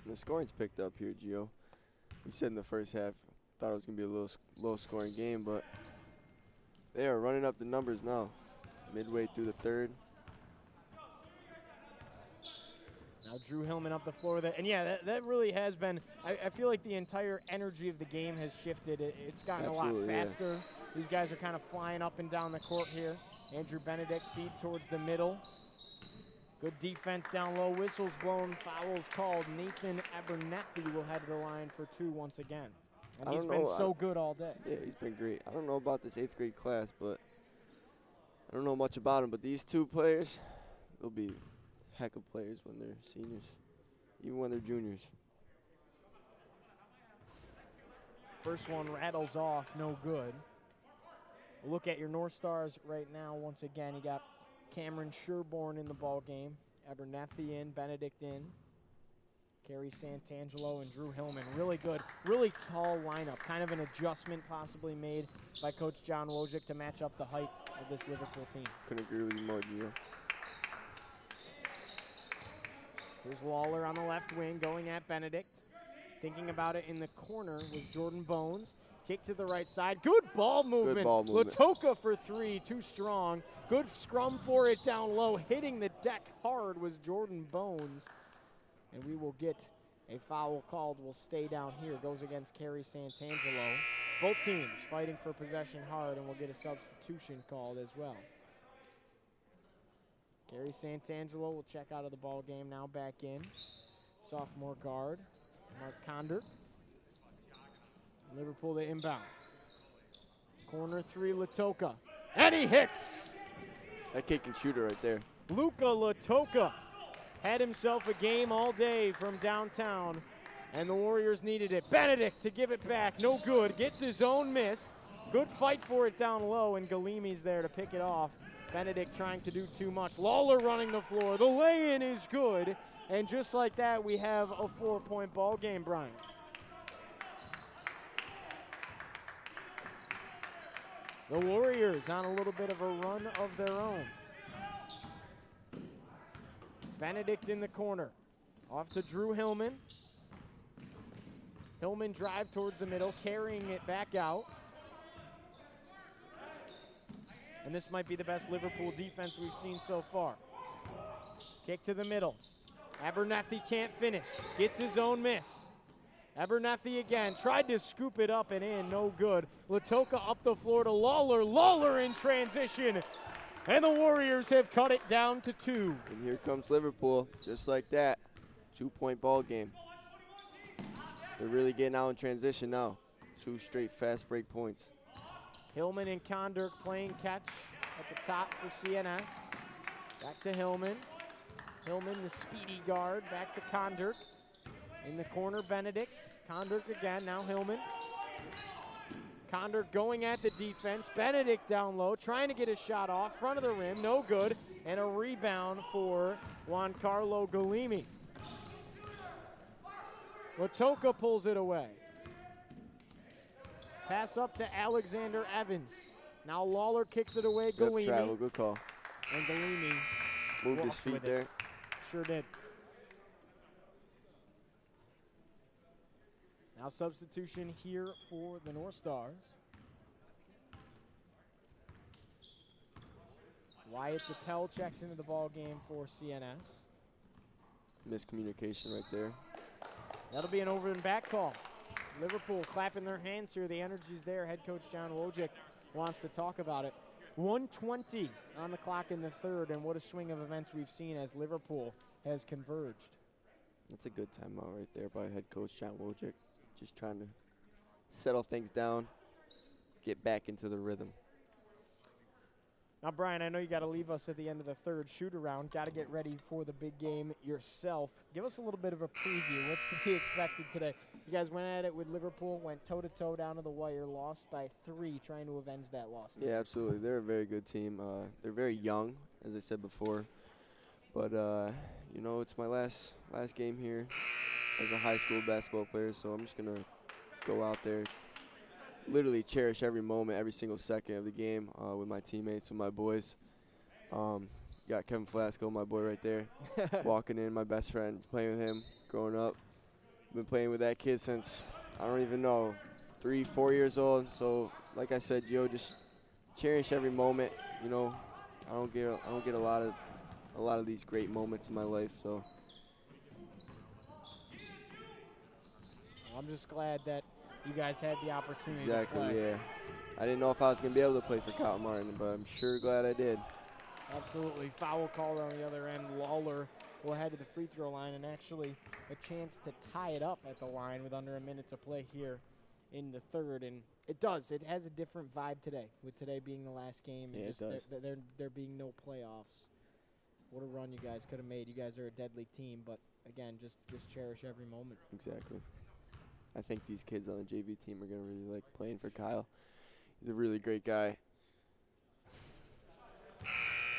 And the scoring's picked up here, Gio. We said in the first half, thought it was going to be a little low-scoring game, but they are running up the numbers now, midway through the third. Now Drew Hillman up the floor with it. And yeah, that really has been, I feel like the entire energy of the game has shifted. It's gotten Absolutely, a lot faster. Yeah. These guys are kind of flying up and down the court here. Andrew Benedict feed towards the middle. Good defense down low. Whistles blown, fouls called. Nathan Abernethy will head to the line for two once again. And he's been so good all day. Yeah, he's been great. I don't know about this 8th grade class, but I don't know much about him. But these two players, they'll be heck of players when they're seniors, even when they're juniors. First one rattles off, no good. Look at your Northstars right now. Once again, you got Cameron Sherborne in the ball game, Abernethy in, Benedict in, Kerry Santangelo and Drew Hillman. Really good, really tall lineup. Kind of an adjustment possibly made by Coach John Wojcik to match up the height of this Liverpool team. Couldn't agree with you more, Gio. Here's Lawler on the left wing going at Benedict. Thinking about it in the corner was Jordan Bones. Kick to the right side. Good ball movement. Good ball movement. Latoka for three, too strong. Good scrum for it down low. Hitting the deck hard was Jordan Bones. And we will get a foul called. Will stay down here. Goes against Kerry Santangelo. Both teams fighting for possession hard, and we'll get a substitution called as well. Kerry Santangelo will check out of the ball game, now back in. Sophomore guard, Mark Condor. Liverpool to inbound. Corner three, Latoka. And he hits! That kid can shoot it right there. Luka Latoka had himself a game all day from downtown, and the Warriors needed it. Benedict to give it back, no good. Gets his own miss. Good fight for it down low, and Galimi's there to pick it off. Benedict trying to do too much. Lawler running the floor. The lay-in is good. And just like that, we have a 4-point ball game, Brian. The Warriors on a little bit of a run of their own. Benedict in the corner. Off to Drew Hillman. Hillman drive towards the middle, carrying it back out. And this might be the best Liverpool defense we've seen so far. Kick to the middle. Abernethy can't finish. Gets his own miss. Abernethy again. Tried to scoop it up and in. No good. Latoka up the floor to Lawler. Lawler in transition. And the Warriors have cut it down to 2. And here comes Liverpool, just like that. 2-point ball game. They're really getting out in transition now. 2 straight fast break points. Hillman and Kondurk playing catch at the top for CNS. Back to Hillman. Hillman, the speedy guard. Back to Kondurk. In the corner, Benedict. Kondurk again, now Hillman. Kondurk going at the defense. Benedict down low, trying to get a shot off. Front of the rim, no good. And a rebound for Giancarlo Galimi. Latoka pulls it away. Pass up to Alexander Evans. Now Lawler kicks it away, Galimi. Good travel, good call. And Galimi moved his feet there. Sure did. Now substitution here for the North Stars. Wyatt DePel checks into the ball game for CNS. Miscommunication right there. That'll be an over and back call. Liverpool clapping their hands here. The energy's there. Head coach John Wojcik wants to talk about it. 1:20 on the clock in the third, and what a swing of events we've seen as Liverpool has converged. That's a good timeout right there by head coach John Wojcik. Just trying to settle things down, get back into the rhythm. Now, Brian, I know you got to leave us at the end of the third shoot-around. Got to get ready for the big game yourself. Give us a little bit of a preview. What's to be expected today? You guys went at it with Liverpool, went toe-to-toe down to the wire, lost by 3, trying to avenge that loss. Yeah, absolutely. They're a very good team. They're very young, as I said before. But, you know, it's my last game here as a high school basketball player, so I'm just going to go out there, literally cherish every moment, every single second of the game with my teammates, with my boys. Got Kevin Flasco, my boy right there, walking in, my best friend, playing with him growing up. Been playing with that kid since, I don't even know, 3, 4 years old. So, like I said, Gio, just cherish every moment. You know, I don't get a lot of these great moments in my life. So, I'm just glad that you guys had the opportunity to play. Exactly, yeah. I didn't know if I was going to be able to play for Cotton Martin, but I'm sure glad I did. Absolutely. Foul called on the other end. Lawler will head to the free throw line, and actually a chance to tie it up at the line with under a minute to play here in the third. And it does. It has a different vibe today, with today being the last game. Yeah, and just there being no playoffs. What a run you guys could have made. You guys are a deadly team, but again, just cherish every moment. Exactly. I think these kids on the JV team are going to really like playing for Kyle. He's a really great guy.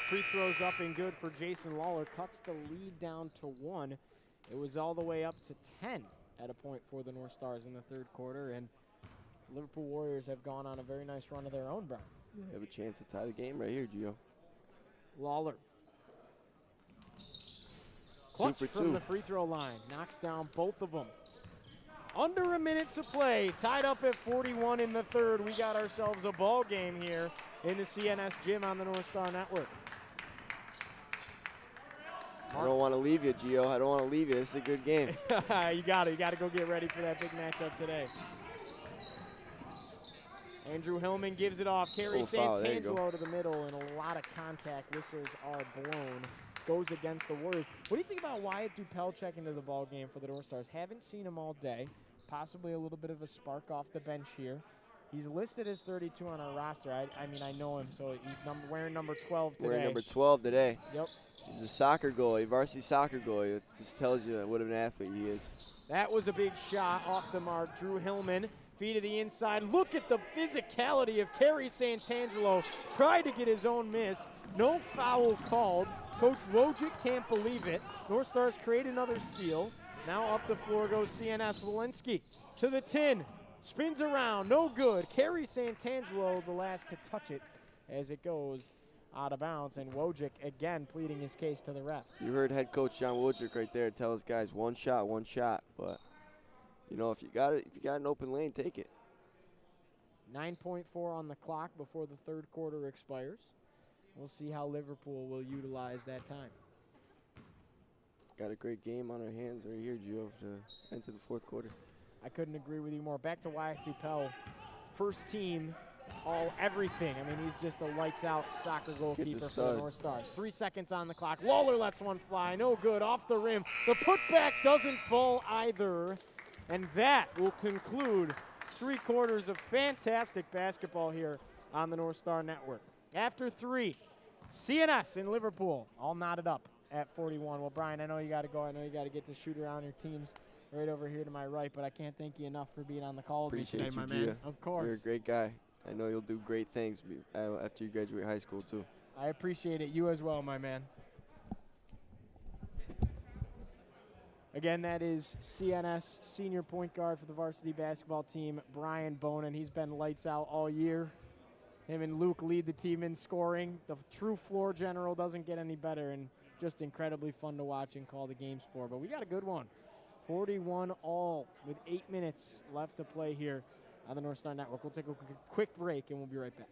Free throws up and good for Jason Lawler. Cuts the lead down to 1. It was all the way up to 10 at a point for the North Stars in the third quarter. And Liverpool Warriors have gone on a very nice run of their own, Brian. They have a chance to tie the game right here, Gio. Lawler. Clutch 2 for from 2. the free throw line. Knocks down both of them. Under a minute to play. Tied up at 41 in the third. We got ourselves a ball game here in the CNS gym on the North Star Network. I don't want to leave you, Gio. I don't want to leave you. This is a good game. You got to go get ready for that big matchup today. Andrew Hillman gives it off. Kerry Santangelo to the middle, and a lot of contact. Whistles are blown. Goes against the Warriors. What do you think about Wyatt DuPel checking into the ball game for the North Stars? Haven't seen him all day. Possibly a little bit of a spark off the bench here. He's listed as 32 on our roster. I mean, I know him, so he's wearing number 12 today. Wearing number 12 today. Yep. He's a soccer goalie, varsity soccer goalie. It just tells you what an athlete he is. That was a big shot off the mark. Drew Hillman, feet to the inside. Look at the physicality of Kerry Santangelo. Tried to get his own miss. No foul called. Coach Wojcik can't believe it. North Stars create another steal. Now up the floor goes CNS. Walensky to the tin. Spins around. No good. Kerry Santangelo the last to touch it as it goes out of bounds, and Wojcik again pleading his case to the refs. You heard head coach John Wojcik right there tell his guys one shot. But you know, if you got an open lane, take it. 9.4 on the clock before the third quarter expires. We'll see how Liverpool will utilize that time. Got a great game on our hands right here, Gio, to enter the fourth quarter. I couldn't agree with you more. Back to Wyatt Dupel, first team, all everything. I mean, he's just a lights-out soccer goalkeeper for the North Stars. 3 seconds on the clock. Lawler lets one fly. No good. Off the rim. The putback doesn't fall either. And that will conclude 3 quarters of fantastic basketball here on the North Star Network. After 3, CNS in Liverpool, all knotted up at 41. Well, Brian, I know you got to go. I know you got to get to shoot around your teams right over here to my right, but I can't thank you enough for being on the call with me today, my man. Of course. You're a great guy. I know you'll do great things after you graduate high school, too. I appreciate it. You as well, my man. Again, that is CNS senior point guard for the varsity basketball team, Brian Bonin. He's been lights out all year. Him and Luke lead the team in scoring. The true floor general doesn't get any better, and just incredibly fun to watch and call the games for. But we got a good one. 41 all with 8 minutes left to play here on the North Star Network. We'll take a quick break, and we'll be right back.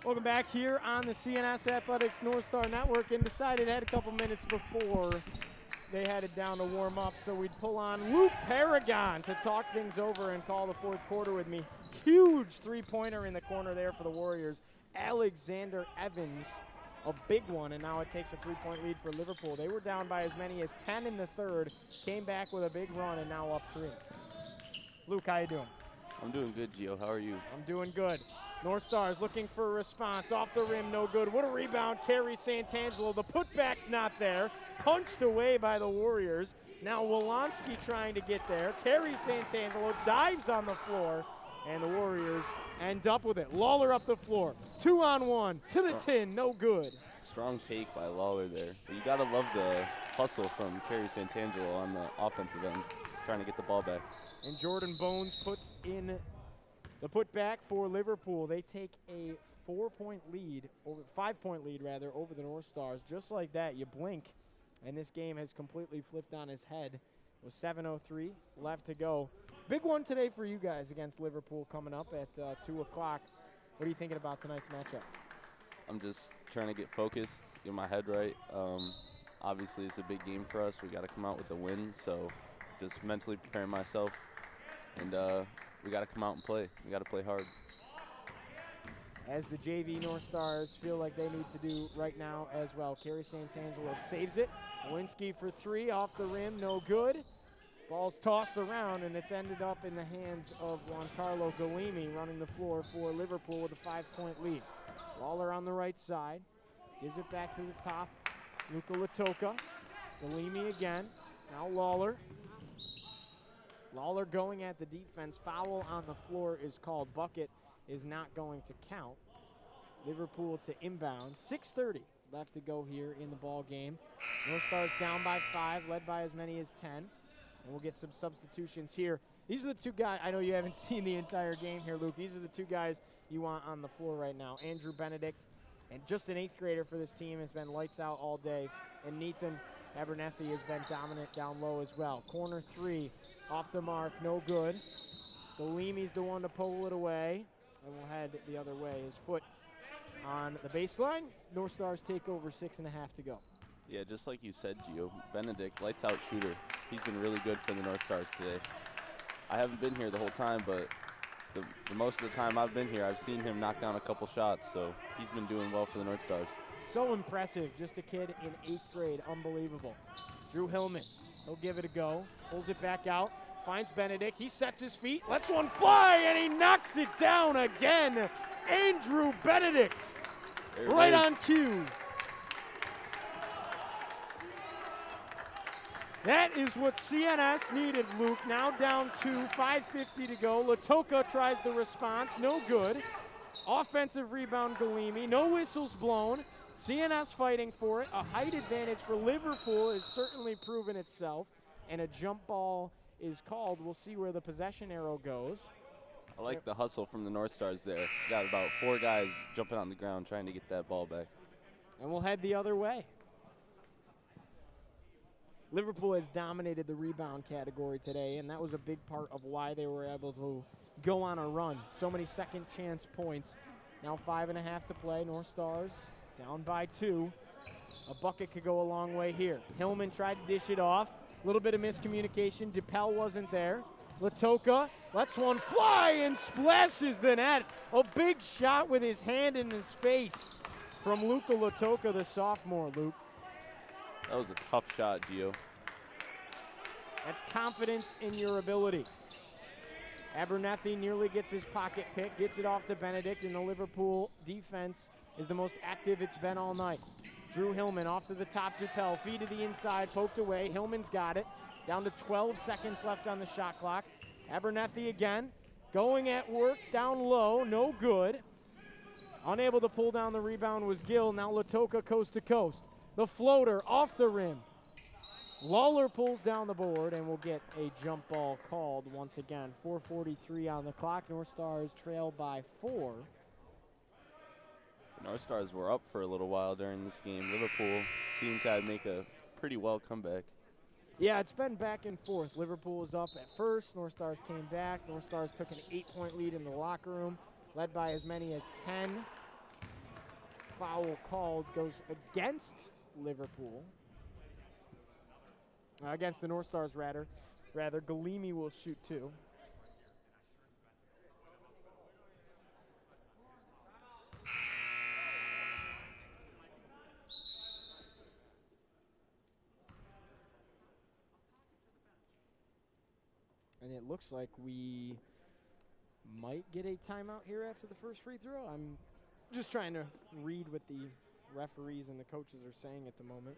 Welcome back here on the CNS Athletics North Star Network, and decided had a couple minutes before they headed down to warm up, so we'd pull on Luke Paragon to talk things over and call the fourth quarter with me. Huge three-pointer in the corner there for the Warriors. Alexander Evans, a big one, and now it takes a three-point lead for Liverpool. They were down by as many as 10 in the third, came back with a big run, and now up 3. Luke, how you doing? I'm doing good, Gio. How are you? I'm doing good. North Stars looking for a response. Off the rim, no good. What a rebound. Kerry Santangelo. The putback's not there. Punched away by the Warriors. Now Wolonsky trying to get there. Kerry Santangelo dives on the floor, and the Warriors end up with it. Lawler up the floor. 2-on-1 to the tin. No good. Strong take by Lawler there. But you got to love the hustle from Kerry Santangelo on the offensive end, trying to get the ball back. And Jordan Bones puts in the putback for Liverpool. They take a 5-point lead over the North Stars. Just like that, you blink, and this game has completely flipped on its head. With 7:03 left to go. Big one today for you guys against Liverpool coming up at 2 o'clock. What are you thinking about tonight's matchup? I'm just trying to get focused, get my head right. Obviously, it's a big game for us. We got to come out with the win, so just mentally preparing myself, and we got to come out and play. We got to play hard. As the JV North Stars feel like they need to do right now as well. Kerry Santangelo saves it. Walensky for 3 off the rim, no good. Ball's tossed around, and it's ended up in the hands of Giancarlo Galimi running the floor for Liverpool with a 5-point lead. Lawler on the right side, gives it back to the top. Luka Latoka, Galimi again, now Lawler. Lawler going at the defense. Foul on the floor is called. Bucket is not going to count. Liverpool to inbound. 6:30 left to go here in the ball game. North Stars down by 5, led by as many as 10. And we'll get some substitutions here. These are the 2 guys. I know you haven't seen the entire game here, Luke. These are the 2 guys you want on the floor right now. Andrew Benedict, and just an 8th grader for this team, has been lights out all day. And Nathan Abernethy has been dominant down low as well. Corner 3. Off the mark, no good. Galimi's the one to pull it away, and we'll head the other way. His foot on the baseline. North Stars take over, 6.5 to go. Yeah, just like you said, Gio, Benedict, lights out shooter. He's been really good for the North Stars today. I haven't been here the whole time, but the most of the time I've been here, I've seen him knock down a couple shots, so he's been doing well for the North Stars. So impressive, just a kid in 8th grade, unbelievable. Drew Hillman He'll give it a go. Pulls it back out. Finds Benedict. He sets his feet. Lets one fly, and he knocks it down again. Andrew Benedict. Right on cue. That is what CNS needed, Luke. Now down 2, 5:50 to go. Latoka tries the response, no good. Offensive rebound, Galimi. No whistles blown. CNS fighting for it. A height advantage for Liverpool has certainly proven itself. And a jump ball is called. We'll see where the possession arrow goes. I like the hustle from the North Stars there. Got about 4 guys jumping on the ground trying to get that ball back. And we'll head the other way. Liverpool has dominated the rebound category today, and that was a big part of why they were able to go on a run. So many second chance points. Now 5.5 to play. North Stars down by 2. A bucket could go a long way here. Hillman tried to dish it off. A little bit of miscommunication. DePel wasn't there. Latoka lets one fly and splashes the net. A big shot with his hand in his face from Luka Latoka, the sophomore, Luke. That was a tough shot, Gio. That's confidence in your ability. Abernethy nearly gets his pocket pick, gets it off to Benedict, and the Liverpool defense is the most active it's been all night. Drew Hillman off to the top, Dupel, feed to the inside, poked away. Hillman's got it. Down to 12 seconds left on the shot clock. Abernethy again, going at work, down low, no good. Unable to pull down the rebound was Gill. Now Latoka coast to coast. The floater off the rim. Lawler pulls down the board and will get a jump ball called once again. 4:43 on the clock. North Stars trail by 4. The North Stars were up for a little while during this game. Liverpool seemed to make a pretty well comeback. Yeah, it's been back and forth. Liverpool was up at first. North Stars came back. North Stars took an 8-point lead in the locker room, led by as many as 10. Foul called goes against Liverpool. Against the North Stars, rather. Galimi will shoot 2. And it looks like we might get a timeout here after the first free throw. I'm just trying to read what the referees and the coaches are saying at the moment.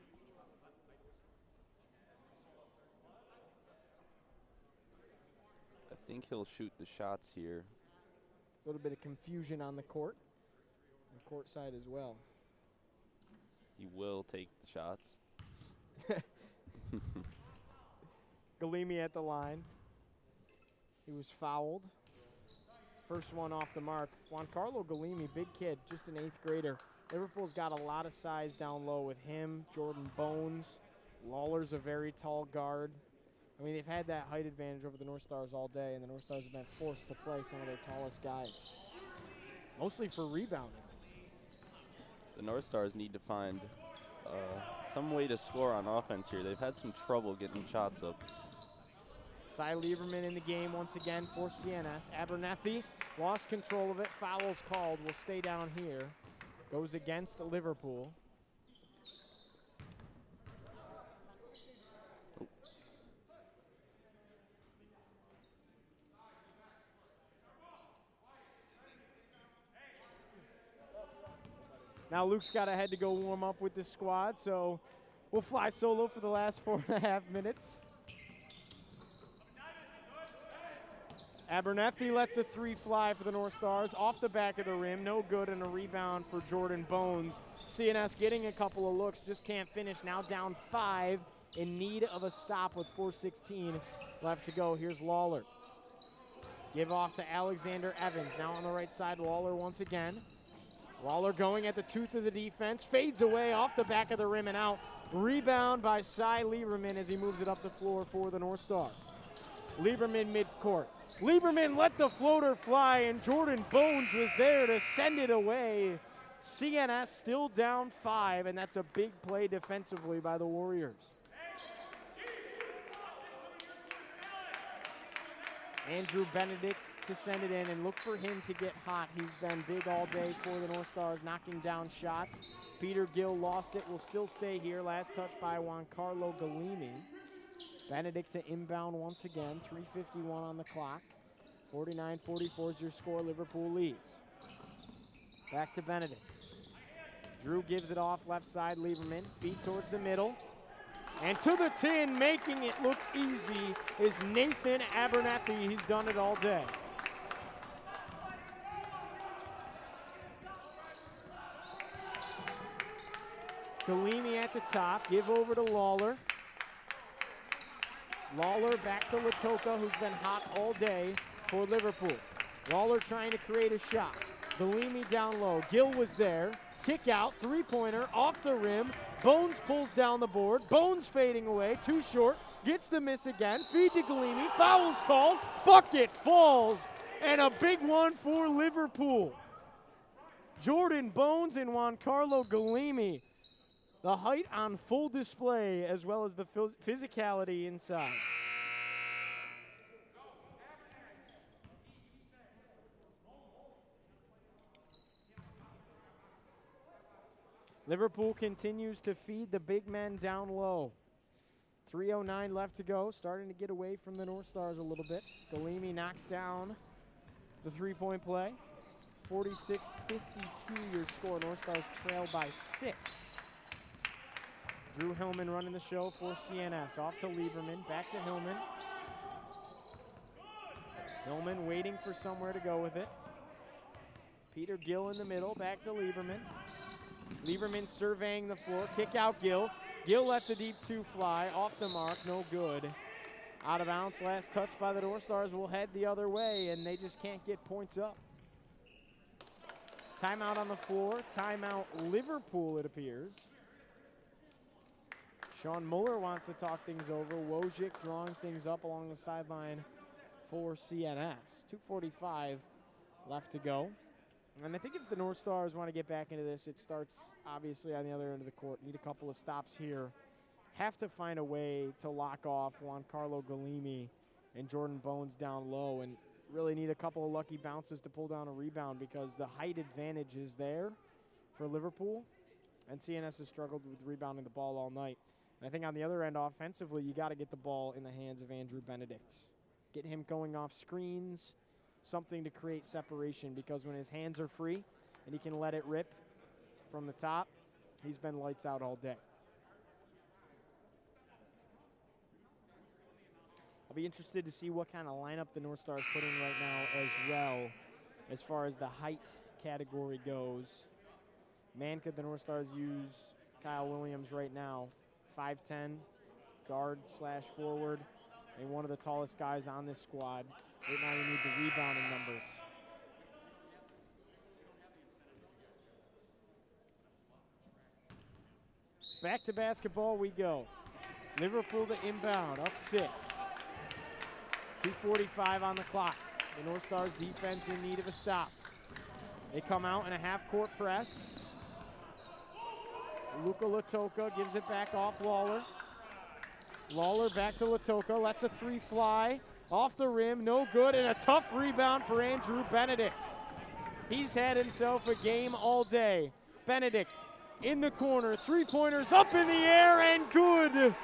I think he'll shoot the shots here. A little bit of confusion on the court. And court side as well. He will take the shots. Galimi at the line. He was fouled. First one off the mark. Giancarlo Galimi, big kid, just an 8th grader. Liverpool's got a lot of size down low with him, Jordan Bones. Lawler's a very tall guard. I mean, they've had that height advantage over the North Stars all day, and the North Stars have been forced to play some of their tallest guys, mostly for rebounding. The North Stars need to find some way to score on offense here. They've had some trouble getting shots up. Cy Lieberman in the game once again for CNS. Abernethy lost control of it. Foul's called. Will stay down here. Goes against Liverpool. Now Luke's got ahead to go warm up with the squad, so we'll fly solo for the last 4.5 minutes. Abernethy lets a 3 fly for the North Stars. Off the back of the rim, no good, and a rebound for Jordan Bones. CNS getting a couple of looks, just can't finish. Now down 5, in need of a stop with 4:16 left to go. Here's Lawler. Give off to Alexander Evans. Now on the right side, Lawler once again. Lawler going at the tooth of the defense, fades away off the back of the rim and out. Rebound by Cy Lieberman as he moves it up the floor for the North Stars. Lieberman midcourt. Lieberman let the floater fly, and Jordan Bones was there to send it away. CNS still down 5, and that's a big play defensively by the Warriors. Andrew Benedict to send it in, and look for him to get hot. He's been big all day for the North Stars, knocking down shots. Peter Gill lost it, will still stay here. Last touch by Giancarlo Galimi. Benedict to inbound once again. 3:51 on the clock. 49-44 is your score. Liverpool leads. Back to Benedict. Drew gives it off left side. Lieberman. Feet towards the middle. And to the tin, making it look easy, is Nathan Abernethy. He's done it all day. Galimi at the top. Give over to Lawler. Lawler back to Latoka, who's been hot all day for Liverpool. Lawler trying to create a shot. Galimi down low. Gill was there. Kick out, three-pointer, off the rim. Bones pulls down the board. Bones fading away, too short. Gets the miss again. Feed to Galimi. Foul's called. Bucket falls. And a big one for Liverpool. Jordan Bones and Giancarlo Galimi. The height on full display, as well as the physicality inside. Liverpool continues to feed the big men down low. 3:09 left to go, starting to get away from the North Stars a little bit. Galimi knocks down the three-point play. 46-52 your score. North Stars trail by 6. Drew Hillman running the show for CNS. Off to Lieberman, back to Hillman. Hillman waiting for somewhere to go with it. Peter Gill in the middle, back to Lieberman. Lieberman surveying the floor, kick out Gill. Gill lets a deep two fly, off the mark, no good. Out of bounds, last touch by the North Stars will head the other way, and they just can't get points up. Timeout on the floor, timeout Liverpool it appears. Sean Muller wants to talk things over. Wojcik drawing things up along the sideline for CNS. 2:45 left to go. And I think if the North Stars want to get back into this, it starts obviously on the other end of the court. Need a couple of stops here. Have to find a way to lock off Giancarlo Galimi and Jordan Bones down low, and really need a couple of lucky bounces to pull down a rebound, because the height advantage is there for Liverpool, and CNS has struggled with rebounding the ball all night. And I think on the other end, offensively, you got to get the ball in the hands of Andrew Benedict. Get him going off screens, something to create separation, because when his hands are free and he can let it rip from the top, he's been lights out all day. I'll be interested to see what kind of lineup the North Stars put in right now as well, as far as the height category goes. Man, could the North Stars use Kyle Williams right now? 5'10", guard/forward, and one of the tallest guys on this squad. Right now you need the rebounding numbers. Back to basketball we go. Liverpool to inbound, up 6. 2:45 on the clock. The North Stars defense in need of a stop. They come out in a half-court press. Luka Latoka gives it back off Lawler. Lawler back to Latoka, lets a three fly. Off the rim, no good, and a tough rebound for Andrew Benedict. He's had himself a game all day. Benedict in the corner, three-pointers up in the air and good.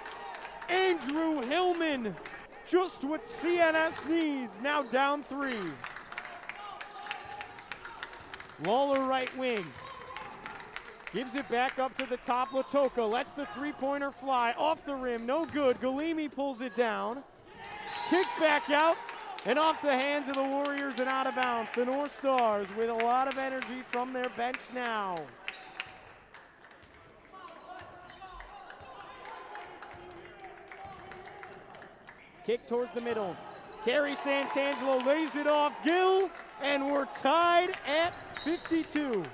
Andrew Hillman, just what CNS needs, now down 3. Lawler right wing. Gives it back up to the top. Latoka lets the three-pointer fly. Off the rim, no good. Galimi pulls it down. Kick back out and off the hands of the Warriors and out of bounds. The North Stars with a lot of energy from their bench now. Kick towards the middle. Kerry Santangelo lays it off Gill, and we're tied at 52.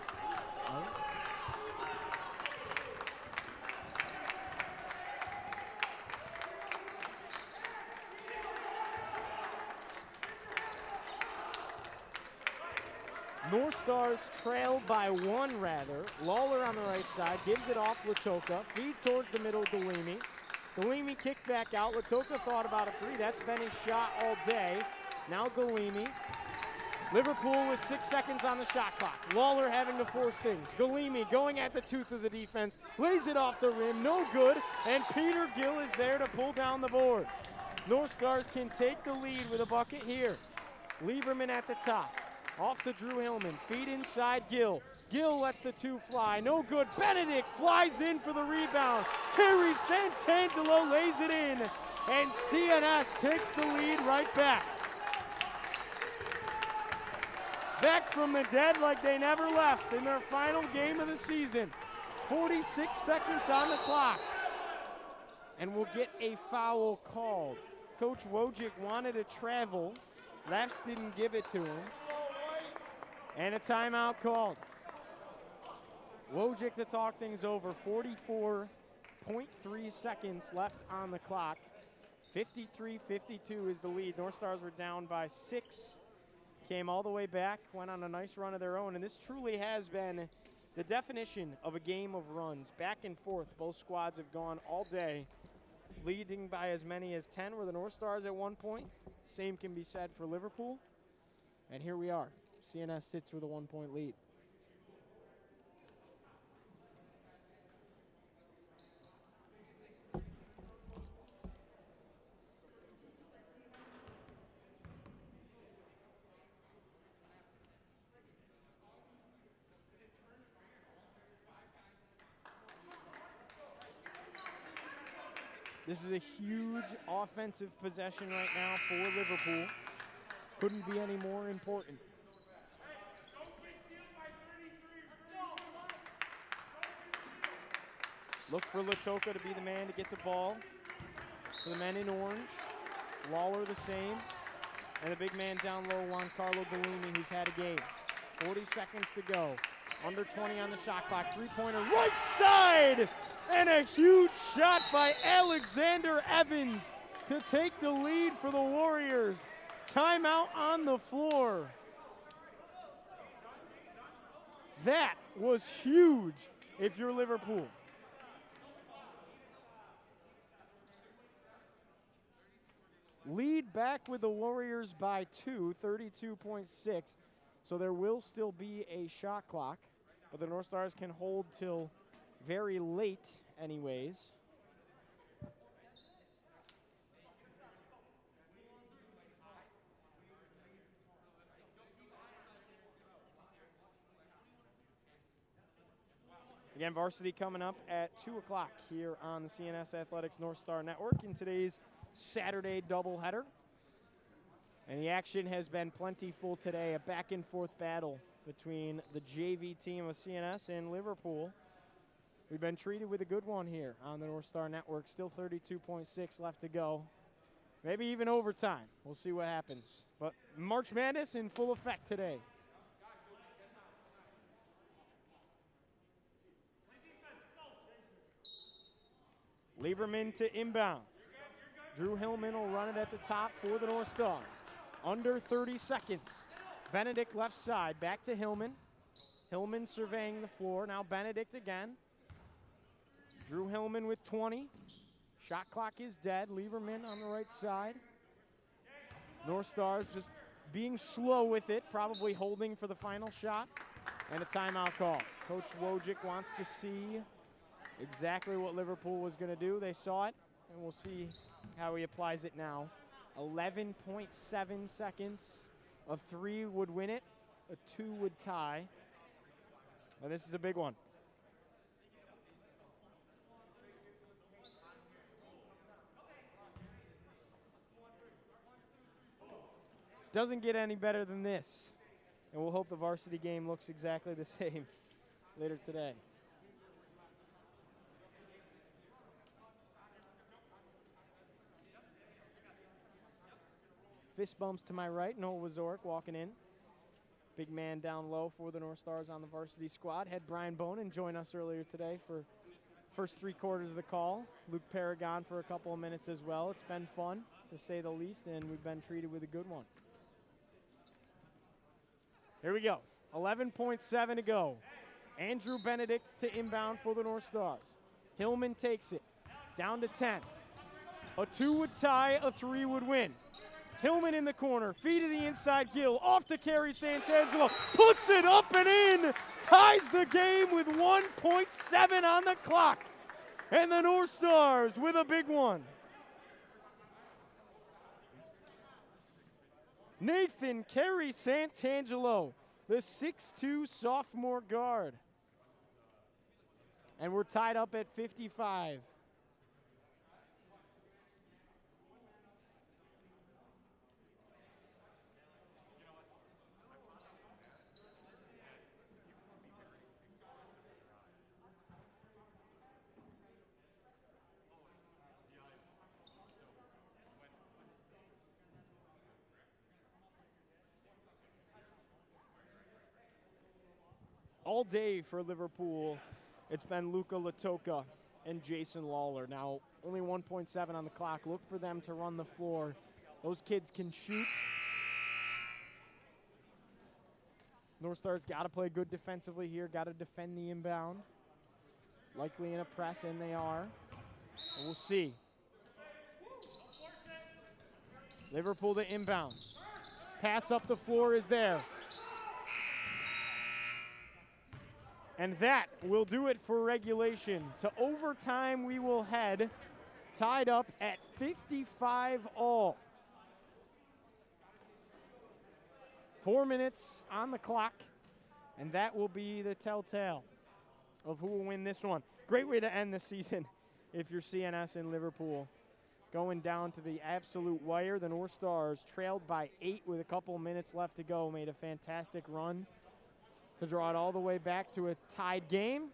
North Stars trail by 1, rather. Lawler on the right side, gives it off Latoka. Feed towards the middle, Galimi. Galimi kicked back out. Latoka thought about a 3. That's been his shot all day. Now Galimi Liverpool with 6 seconds on the shot clock. Lawler having to force things. Galimi going at the tooth of the defense, lays it off the rim, no good, and Peter Gill is there to pull down the board. North Stars can take the lead with a bucket here. Lieberman at the top. Off to Drew Hillman. Feed inside Gill. Gill lets the 2 fly. No good. Benedict flies in for the rebound. Kerry Santangelo lays it in. And CNS takes the lead right back. Back from the dead like they never left in their final game of the season. 46 seconds on the clock. And we'll get a foul called. Coach Wojcik wanted to travel. Refs didn't give it to him. And a timeout called. Wojcik to talk things over. 44.3 seconds left on the clock. 53-52 is the lead. North Stars were down by 6. Came all the way back, went on a nice run of their own, and this truly has been the definition of a game of runs. Back and forth, both squads have gone all day, leading by as many as 10 were the North Stars at one point. Same can be said for Liverpool. And here we are. CNS sits with a 1-point lead. This is a huge offensive possession right now for Liverpool. Couldn't be any more important. Look for Latoka to be the man to get the ball. For the men in orange, Lawler the same. And the big man down low, Juan Carlo Galimi, who's had a game. 40 seconds to go. Under 20 on the shot clock. Three-pointer right side! And a huge shot by Alexander Evans to take the lead for the Warriors. Timeout on the floor. That was huge if you're Liverpool. Lead back with the Warriors by 2, 32.6. So there will still be a shot clock, but the North Stars can hold till very late anyways. Again, varsity coming up at 2 o'clock here on the CNS Athletics North Star Network in today's Saturday doubleheader. And the action has been plentiful today, a back-and-forth battle between the JV team of CNS and Liverpool. We've been treated with a good one here on the North Star Network. Still 32.6 left to go. Maybe even overtime. We'll see what happens. But March Madness in full effect today. Lieberman to inbound. Drew Hillman will run it at the top for the North Stars. Under 30 seconds. Benedict left side, back to Hillman. Hillman surveying the floor, now Benedict again. Drew Hillman with 20. Shot clock is dead. Lieberman on the right side. North Stars just being slow with it, probably holding for the final shot. And a timeout call. Coach Wojcik wants to see exactly what Liverpool was going to do. They saw it, and we'll see how he applies it now. 11.7 seconds. A 3 would win it. A 2 would tie. And this is a big one. Doesn't get any better than this. And we'll hope the varsity game looks exactly the same later today. Fist bumps to my right. Noah Wazorek walking in. Big man down low for the North Stars on the varsity squad. Had Brian Bonin join us earlier today for first 3 quarters of the call. Luke Paragon for a couple of minutes as well. It's been fun, to say the least, and we've been treated with a good one. Here we go. 11.7 to go. Andrew Benedict to inbound for the North Stars. Hillman takes it. Down to 10. A 2 would tie, a 3 would win. Hillman in the corner, feed to the inside, Gill, off to Kerry Santangelo, puts it up and in, ties the game with 1.7 on the clock. And the North Stars with a big one. Nathan Kerry Santangelo, the 6'2" sophomore guard. And we're tied up at 55. All day for Liverpool, it's been Luka Latoka and Jason Lawler. Now, only 1.7 on the clock. Look for them to run the floor. Those kids can shoot. North Stars got to play good defensively here, got to defend the inbound. Likely in a press, and they are. And we'll see. Liverpool to inbound. Pass up the floor is there. And that will do it for regulation. To overtime we will head, tied up at 55 all. 4 minutes on the clock, and that will be the telltale of who will win this one. Great way to end the season if you're CNS in Liverpool. Going down to the absolute wire. The North Stars trailed by 8 with a couple minutes left to go. Made a fantastic run to draw it all the way back to a tied game.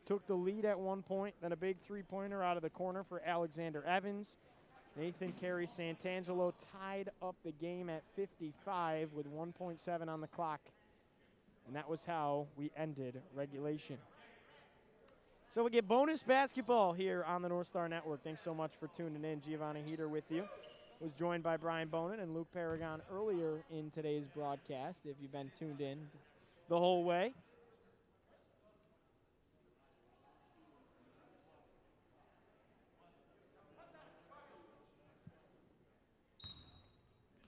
Took the lead at one point, then a big three-pointer out of the corner for Alexander Evans. Nathan Kerry Santangelo tied up the game at 55 with 1.7 on the clock. And that was how we ended regulation. So we get bonus basketball here on the North Star Network. Thanks so much for tuning in. Giovanni Heater with you. Was joined by Brian Bonin and Luke Paragon earlier in today's broadcast, if you've been tuned in the whole way.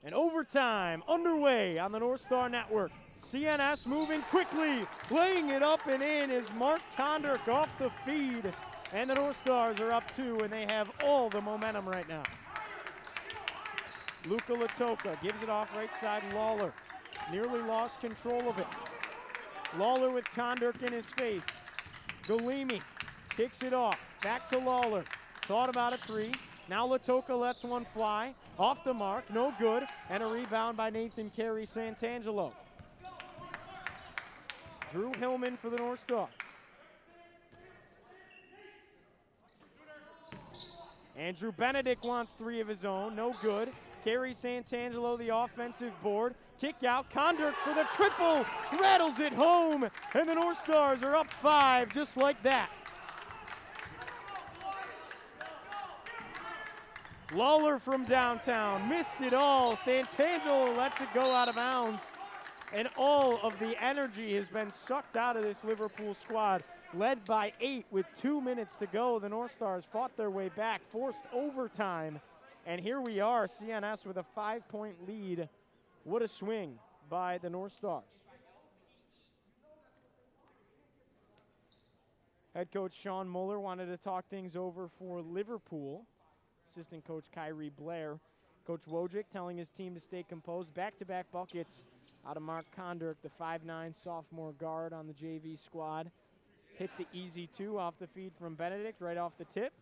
And overtime underway on the North Star Network. CNS moving quickly, laying it up and in is Mark Kondrick off the feed. And the North Stars are up 2, and they have all the momentum right now. Luka Latoka gives it off right side. Lawler nearly lost control of it. Lawler with Kondrick in his face. Galimi kicks it off. Back to Lawler. Thought about a 3. Now Latoka lets one fly. Off the mark, no good. And a rebound by Nathan Kerry Santangelo. Drew Hillman for the North Stars. Andrew Benedict wants 3 of his own, no good. Kerry Santangelo, the offensive board. Kick out, Kondrick for the triple, rattles it home, and the North Stars are up 5 just like that. Lawler from downtown, missed it all. Santangelo lets it go out of bounds, and all of the energy has been sucked out of this Liverpool squad. Led by 8 with 2 minutes to go. The North Stars fought their way back, forced overtime. And here we are, CNS with a 5-point lead. What a swing by the North Stars. Head coach Sean Muller wanted to talk things over for Liverpool. Assistant coach Kyrie Blair. Coach Wojcik telling his team to stay composed. Back-to-back buckets out of Mark Kondrick, the 5'9" sophomore guard on the JV squad. Hit the easy 2 off the feed from Benedict, right off the tip.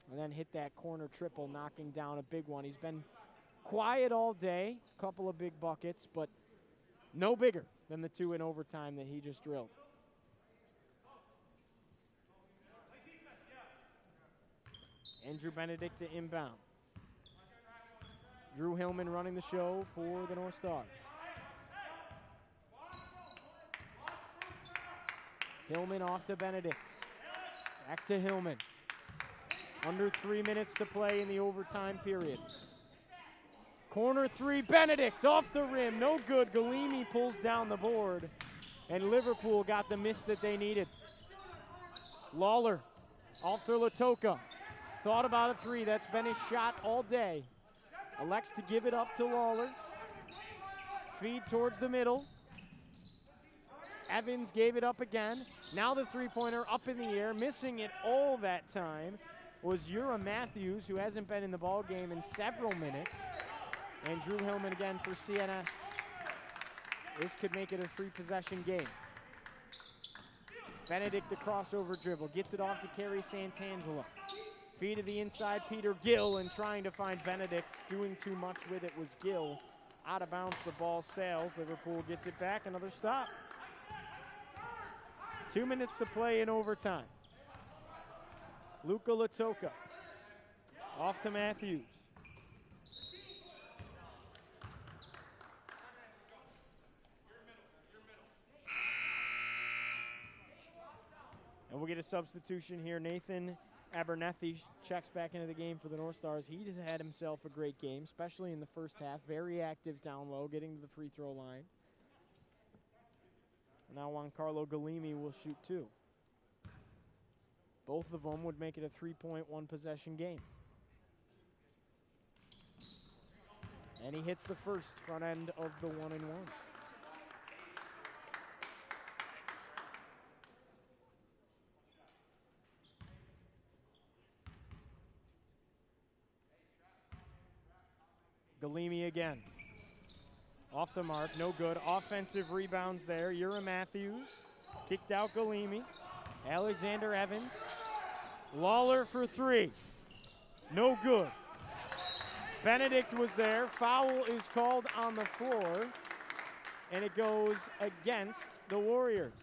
And then hit that corner triple, knocking down a big one. He's been quiet all day, a couple of big buckets, but no bigger than the 2 in overtime that he just drilled. Andrew Benedict to inbound. Drew Hillman running the show for the North Stars. Hillman off to Benedict. Back to Hillman. Under 3 minutes to play in the overtime period. Corner 3, Benedict off the rim. No good. Galimi pulls down the board. And Liverpool got the miss that they needed. Lawler off to Latoka. Thought about a 3. That's been his shot all day. Elects to give it up to Lawler. Feed towards the middle. Evans gave it up again. Now the three-pointer up in the air, missing it all that time was Ura Matthews, who hasn't been in the ball game in several minutes. And Drew Hillman again for CNS. This could make it a three-possession game. Benedict the crossover dribble, gets it off to Kerry Santangelo. Feed to the inside, Peter Gill, and trying to find Benedict. Doing too much with it was Gill. Out of bounds, the ball sails. Liverpool gets it back, another stop. 2 minutes to play in overtime. Luka Latoka off to Matthews. And we'll get a substitution here. Nathan Abernethy checks back into the game for the North Stars. He has had himself a great game, especially in the first half. Very active down low, getting to the free throw line. Now Giancarlo Galimi will shoot two. Both of them would make it a 3-point, one-possession game. And he hits the first front end of the 1-and-1. Galimi again. Off the mark, no good. Offensive rebounds there. Ura Matthews kicked out Galimi. Alexander Evans. Lawler for three. No good. Benedict was there. Foul is called on the floor, and it goes against the Warriors.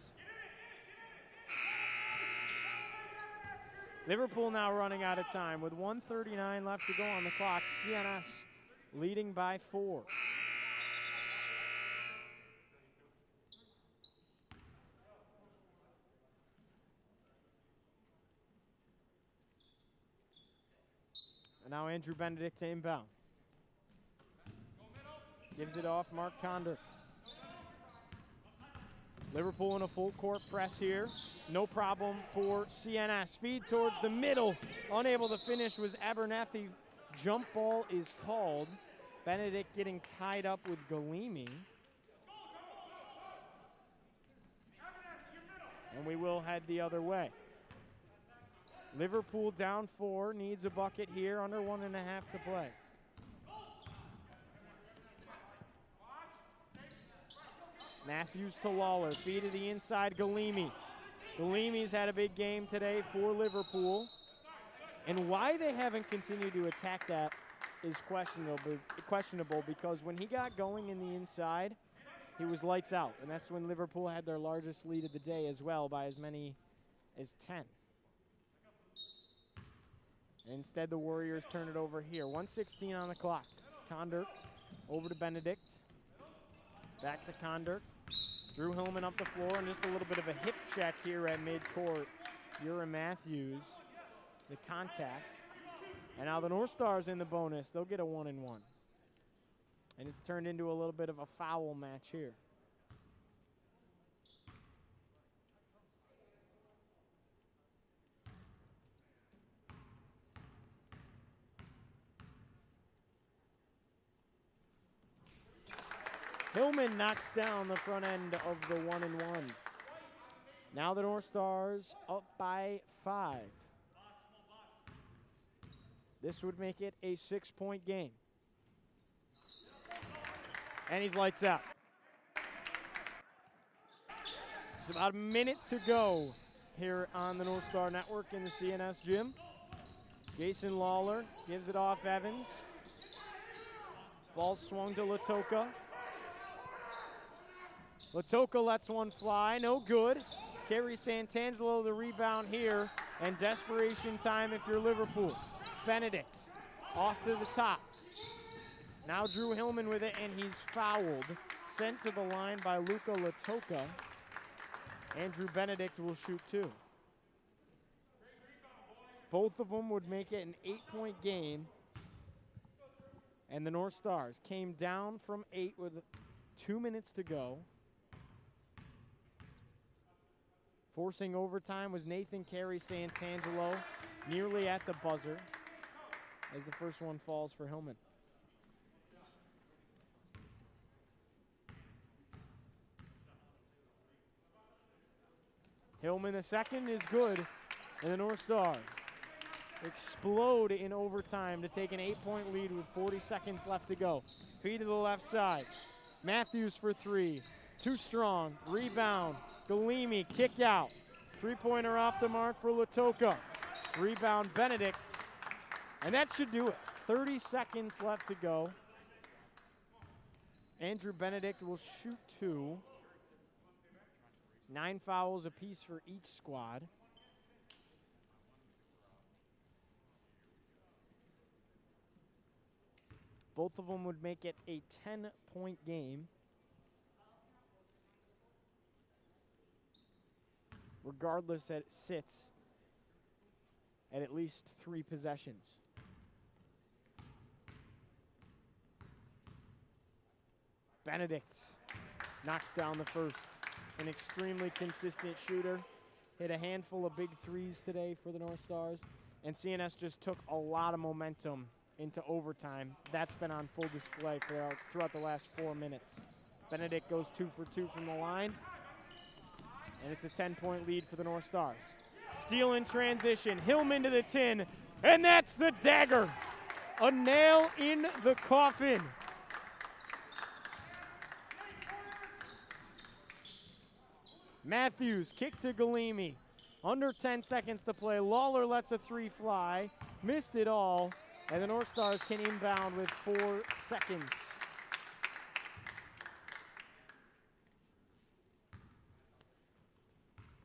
Liverpool now running out of time with 1:39 left to go on the clock. CNS leading by 4. And now Andrew Benedict to inbound. Gives it off, Mark Condor. Liverpool in a full court press here. No problem for CNS. Feed towards the middle. Unable to finish was Abernethy. Jump ball is called. Benedict getting tied up with Galimi. And we will head the other way. Liverpool down 4, needs a bucket here, under 1.5 to play. Matthews to Lawler, feed to the inside, Galimi. Galimi's had a big game today for Liverpool. And why they haven't continued to attack that is questionable because when he got going in the inside, he was lights out. And that's when Liverpool had their largest lead of the day as well by as many as 10. Instead, the Warriors turn it over here. 1:16 on the clock. Condor over to Benedict. Back to Condor. Drew Hillman up the floor, and just a little bit of a hip check here at midcourt. Ura Matthews, the contact. And now the North Stars in the bonus. They'll get a 1-and-1. And it's turned into a little bit of a foul match here. Hillman knocks down the front end of the 1-and-1. Now the North Stars up by 5. This would make it a 6-point game. And he's lights out. There's about a minute to go here on the North Star Network in the CNS gym. Jason Lawler gives it off Evans. Ball swung to Latoka. Latoka lets one fly, no good. Kerry Santangelo the rebound here, and desperation time if you're Liverpool. Benedict off to the top. Now Drew Hillman with it, and he's fouled. Sent to the line by Luka Latoka. Andrew Benedict will shoot two. Both of them would make it an 8-point game. And the North Stars came down from 8 with 2 minutes to go. Forcing overtime was Nathan Kerry Santangelo, nearly at the buzzer, as the first one falls for Hillman. Hillman, the second, is good. And the North Stars explode in overtime to take an 8-point lead with 40 seconds left to go. Feed to the left side. Matthews for three. Too strong. Rebound. Galimi, kick out. Three-pointer off the mark for Latoka. Rebound, Benedict. And that should do it. 30 seconds left to go. Andrew Benedict will shoot two. 9 fouls apiece for each squad. Both of them would make it a 10-point game. Regardless, that it sits at least 3 possessions. Benedict knocks down the first. An extremely consistent shooter. Hit a handful of big threes today for the North Stars. And CNS just took a lot of momentum into overtime. That's been on full display throughout the last 4 minutes. Benedict goes 2 for 2 from the line. And it's a 10-point lead for the North Stars. Steal in transition. Hillman to the tin. And that's the dagger. A nail in the coffin. Matthews, kick to Galimi. Under 10 seconds to play. Lawler lets a three fly. Missed it all. And the North Stars can inbound with 4 seconds.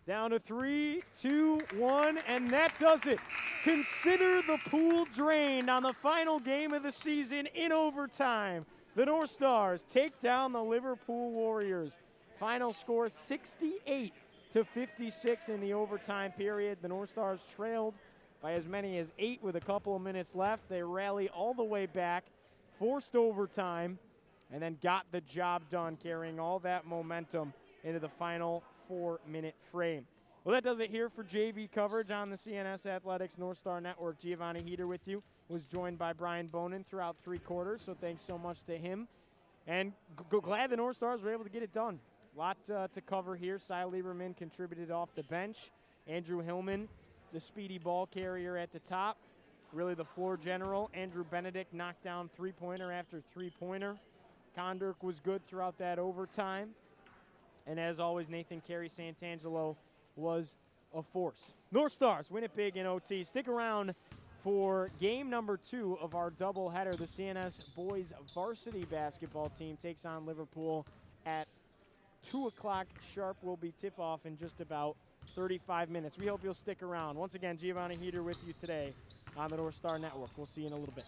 Down to 3, 2, 1, and that does it. Consider the pool drained on the final game of the season in overtime. The North Stars take down the Liverpool Warriors. Final score 68-56 in the overtime period. The North Stars trailed by as many as 8 with a couple of minutes left. They rally all the way back, forced overtime, and then got the job done, carrying all that momentum into the final 4-minute frame. Well, that does it here for JV coverage on the CNS Athletics North Star Network. Giovanni Heater with you. Was joined by Brian Bonin throughout 3 quarters, so thanks so much to him. And glad the North Stars were able to get it done. A lot to cover here. Cy Lieberman contributed off the bench. Andrew Hillman, the speedy ball carrier at the top. Really the floor general. Andrew Benedict knocked down three-pointer after three-pointer. Condurk was good throughout that overtime. And as always, Nathan Carey Santangelo was a force. North Stars win it big in OT. Stick around for game number 2 of our doubleheader. The CNS boys varsity basketball team takes on Liverpool at 2 o'clock sharp. Will be tip-off in just about 35 minutes. We hope you'll stick around. Once again, Giovanni Heater with you today on the North Star Network. We'll see you in a little bit.